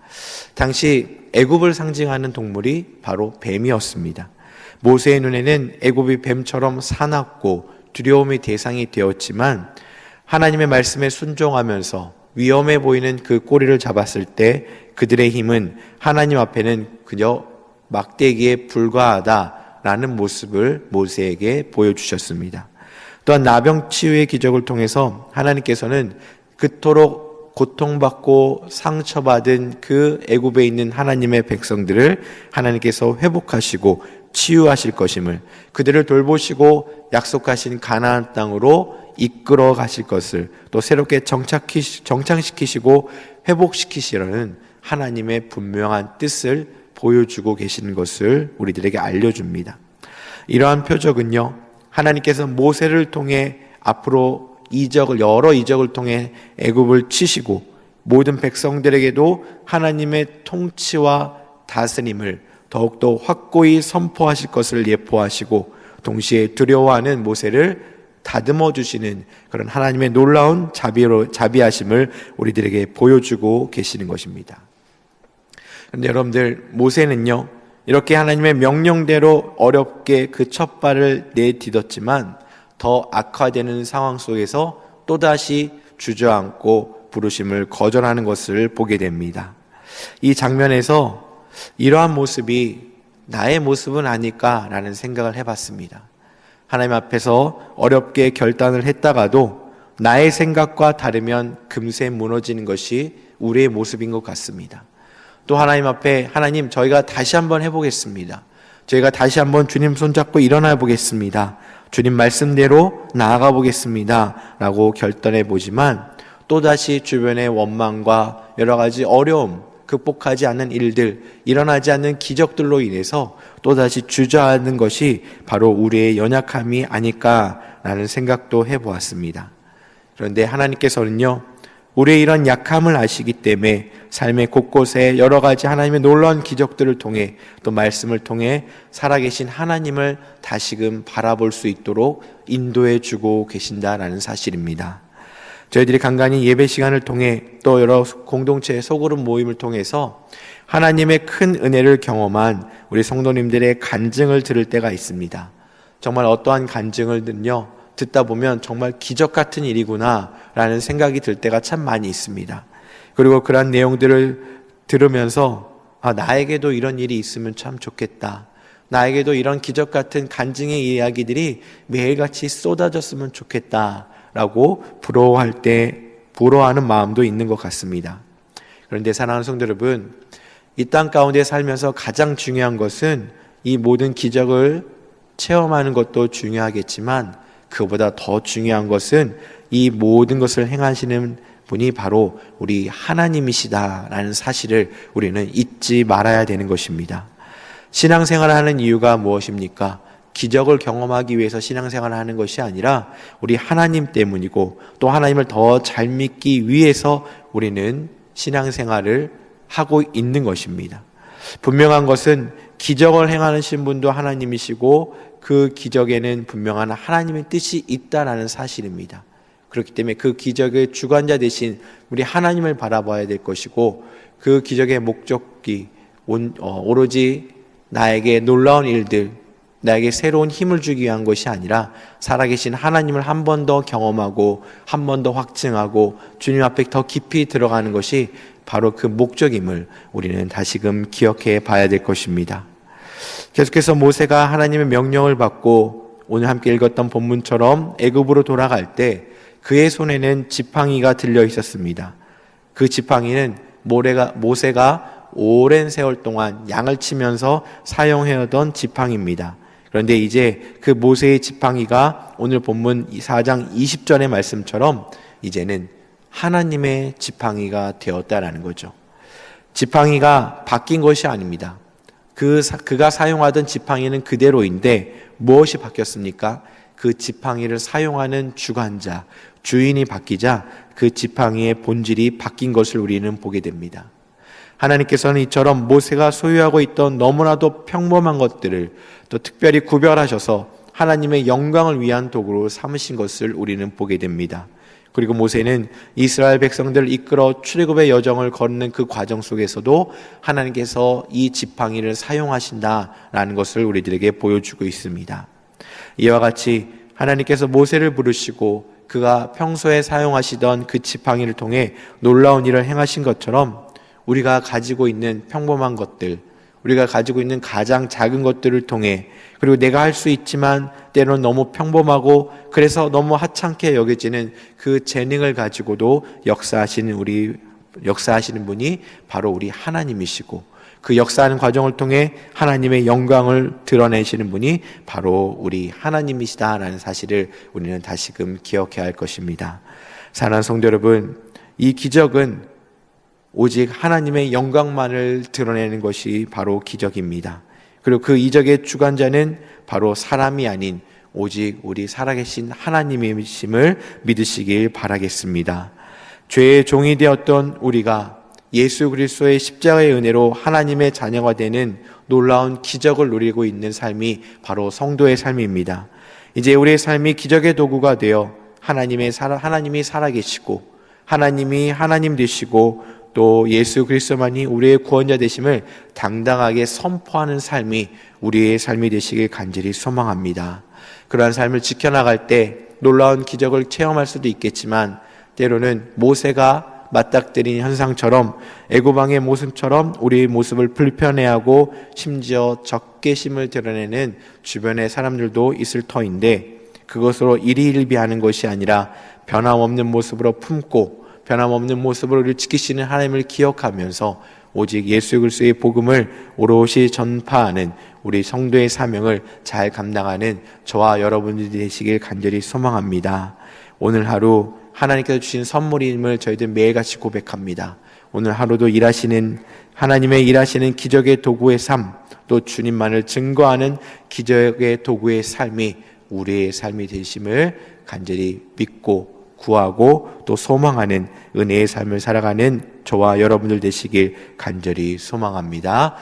당시 애굽을 상징하는 동물이 바로 뱀이었습니다. 모세의 눈에는 애굽이 뱀처럼 사납고 두려움의 대상이 되었지만 하나님의 말씀에 순종하면서 위험해 보이는 그 꼬리를 잡았을 때 그들의 힘은 하나님 앞에는 그저 막대기에 불과하다라는 모습을 모세에게 보여주셨습니다. 또한 나병 치유의 기적을 통해서 하나님께서는 그토록 고통받고 상처받은 그 애굽에 있는 하나님의 백성들을 하나님께서 회복하시고 치유하실 것임을, 그들을 돌보시고 약속하신 가나안 땅으로 이끌어 가실 것을 또 새롭게 정착시키시고 회복시키시려는 하나님의 분명한 뜻을 보여주고 계시는 것을 우리들에게 알려줍니다. 이러한 표적은요, 하나님께서 모세를 통해 앞으로 여러 이적을 통해 애굽을 치시고 모든 백성들에게도 하나님의 통치와 다스림을 더욱더 확고히 선포하실 것을 예포하시고 동시에 두려워하는 모세를 다듬어 주시는 그런 하나님의 놀라운 자비하심을 우리들에게 보여주고 계시는 것입니다. 그런데 여러분들, 모세는요, 이렇게 하나님의 명령대로 어렵게 그 첫 발을 내딛었지만 더 악화되는 상황 속에서 또다시 주저앉고 부르심을 거절하는 것을 보게 됩니다. 이 장면에서 이러한 모습이 나의 모습은 아닐까라는 생각을 해봤습니다. 하나님 앞에서 어렵게 결단을 했다가도 나의 생각과 다르면 금세 무너지는 것이 우리의 모습인 것 같습니다. 또 하나님 앞에, 하나님, 저희가 다시 한번 해보겠습니다. 저희가 다시 한번 주님 손잡고 일어나 보겠습니다. 주님 말씀대로 나아가 보겠습니다. 라고 결단해 보지만 또다시 주변의 원망과 여러 가지 어려움, 극복하지 않는 일들, 일어나지 않는 기적들로 인해서 또다시 주저하는 것이 바로 우리의 연약함이 아닐까라는 생각도 해보았습니다. 그런데 하나님께서는요, 우리의 이런 약함을 아시기 때문에 삶의 곳곳에 여러 가지 하나님의 놀라운 기적들을 통해 또 말씀을 통해 살아계신 하나님을 다시금 바라볼 수 있도록 인도해 주고 계신다라는 사실입니다. 저희들이 간간히 예배 시간을 통해 또 여러 공동체의 소그룹 모임을 통해서 하나님의 큰 은혜를 경험한 우리 성도님들의 간증을 들을 때가 있습니다. 정말 어떠한 간증을든요, 듣다 보면 정말 기적 같은 일이구나 라는 생각이 들 때가 참 많이 있습니다. 그리고 그런 내용들을 들으면서 나에게도 이런 일이 있으면 참 좋겠다, 나에게도 이런 기적 같은 간증의 이야기들이 매일같이 쏟아졌으면 좋겠다 라고 부러워하는 마음도 있는 것 같습니다. 그런데 사랑하는 성도 여러분, 이 땅 가운데 살면서 가장 중요한 것은 이 모든 기적을 체험하는 것도 중요하겠지만 그보다 더 중요한 것은 이 모든 것을 행하시는 분이 바로 우리 하나님이시다라는 사실을 우리는 잊지 말아야 되는 것입니다. 신앙생활을 하는 이유가 무엇입니까? 기적을 경험하기 위해서 신앙생활을 하는 것이 아니라 우리 하나님 때문이고 또 하나님을 더 잘 믿기 위해서 우리는 신앙생활을 하고 있는 것입니다. 분명한 것은 기적을 행하신 분도 하나님이시고 그 기적에는 분명한 하나님의 뜻이 있다라는 사실입니다. 그렇기 때문에 그 기적의 주관자 되신 우리 하나님을 바라봐야 될 것이고 그 기적의 목적이 오로지 나에게 놀라운 일들, 나에게 새로운 힘을 주기 위한 것이 아니라 살아계신 하나님을 한 번 더 경험하고 한 번 더 확증하고 주님 앞에 더 깊이 들어가는 것이 바로 그 목적임을 우리는 다시금 기억해 봐야 될 것입니다. 계속해서 모세가 하나님의 명령을 받고 오늘 함께 읽었던 본문처럼 애굽으로 돌아갈 때 그의 손에는 지팡이가 들려 있었습니다. 그 지팡이는 모세가 오랜 세월 동안 양을 치면서 사용해오던 지팡이입니다. 그런데 이제 그 모세의 지팡이가 오늘 본문 4장 20절의 말씀처럼 이제는 하나님의 지팡이가 되었다라는 거죠. 지팡이가 바뀐 것이 아닙니다. 그가 사용하던 지팡이는 그대로인데 무엇이 바뀌었습니까? 그 지팡이를 사용하는 주관자, 주인이 바뀌자 그 지팡이의 본질이 바뀐 것을 우리는 보게 됩니다. 하나님께서는 이처럼 모세가 소유하고 있던 너무나도 평범한 것들을 또 특별히 구별하셔서 하나님의 영광을 위한 도구로 삼으신 것을 우리는 보게 됩니다. 그리고 모세는 이스라엘 백성들을 이끌어 출애굽의 여정을 걷는 그 과정 속에서도 하나님께서 이 지팡이를 사용하신다라는 것을 우리들에게 보여주고 있습니다. 이와 같이 하나님께서 모세를 부르시고 그가 평소에 사용하시던 그 지팡이를 통해 놀라운 일을 행하신 것처럼 우리가 가지고 있는 평범한 것들, 우리가 가지고 있는 가장 작은 것들을 통해 그리고 내가 할 수 있지만 때로는 너무 평범하고 그래서 너무 하찮게 여겨지는 그 재능을 가지고도 역사하시는 분이 바로 우리 하나님이시고 그 역사하는 과정을 통해 하나님의 영광을 드러내시는 분이 바로 우리 하나님이시다라는 사실을 우리는 다시금 기억해야 할 것입니다. 사랑하는 성도 여러분, 이 기적은 오직 하나님의 영광만을 드러내는 것이 바로 기적입니다. 그리고 그 이적의 주관자는 바로 사람이 아닌 오직 우리 살아계신 하나님이심을 믿으시길 바라겠습니다. 죄의 종이 되었던 우리가 예수 그리스도의 십자가의 은혜로 하나님의 자녀가 되는 놀라운 기적을 누리고 있는 삶이 바로 성도의 삶입니다. 이제 우리의 삶이 기적의 도구가 되어 하나님이 살아계시고 하나님이 하나님 되시고 또 예수 그리스도만이 우리의 구원자 되심을 당당하게 선포하는 삶이 우리의 삶이 되시길 간절히 소망합니다. 그러한 삶을 지켜나갈 때 놀라운 기적을 체험할 수도 있겠지만 때로는 모세가 맞닥뜨린 현상처럼 애고방의 모습처럼 우리의 모습을 불편해하고 심지어 적개심을 드러내는 주변의 사람들도 있을 터인데 그것으로 일희일비하는 것이 아니라 변함없는 모습으로 품고 변함없는 모습으로 우리를 지키시는 하나님을 기억하면서 오직 예수 그리스도의 복음을 오롯이 전파하는 우리 성도의 사명을 잘 감당하는 저와 여러분들이 되시길 간절히 소망합니다. 오늘 하루 하나님께서 주신 선물임을 저희들 매일같이 고백합니다. 오늘 하루도 하나님의 일하시는 기적의 도구의 삶, 또 주님만을 증거하는 기적의 도구의 삶이 우리의 삶이 되심을 간절히 믿고 구하고 또 소망하는 은혜의 삶을 살아가는 저와 여러분들 되시길 간절히 소망합니다.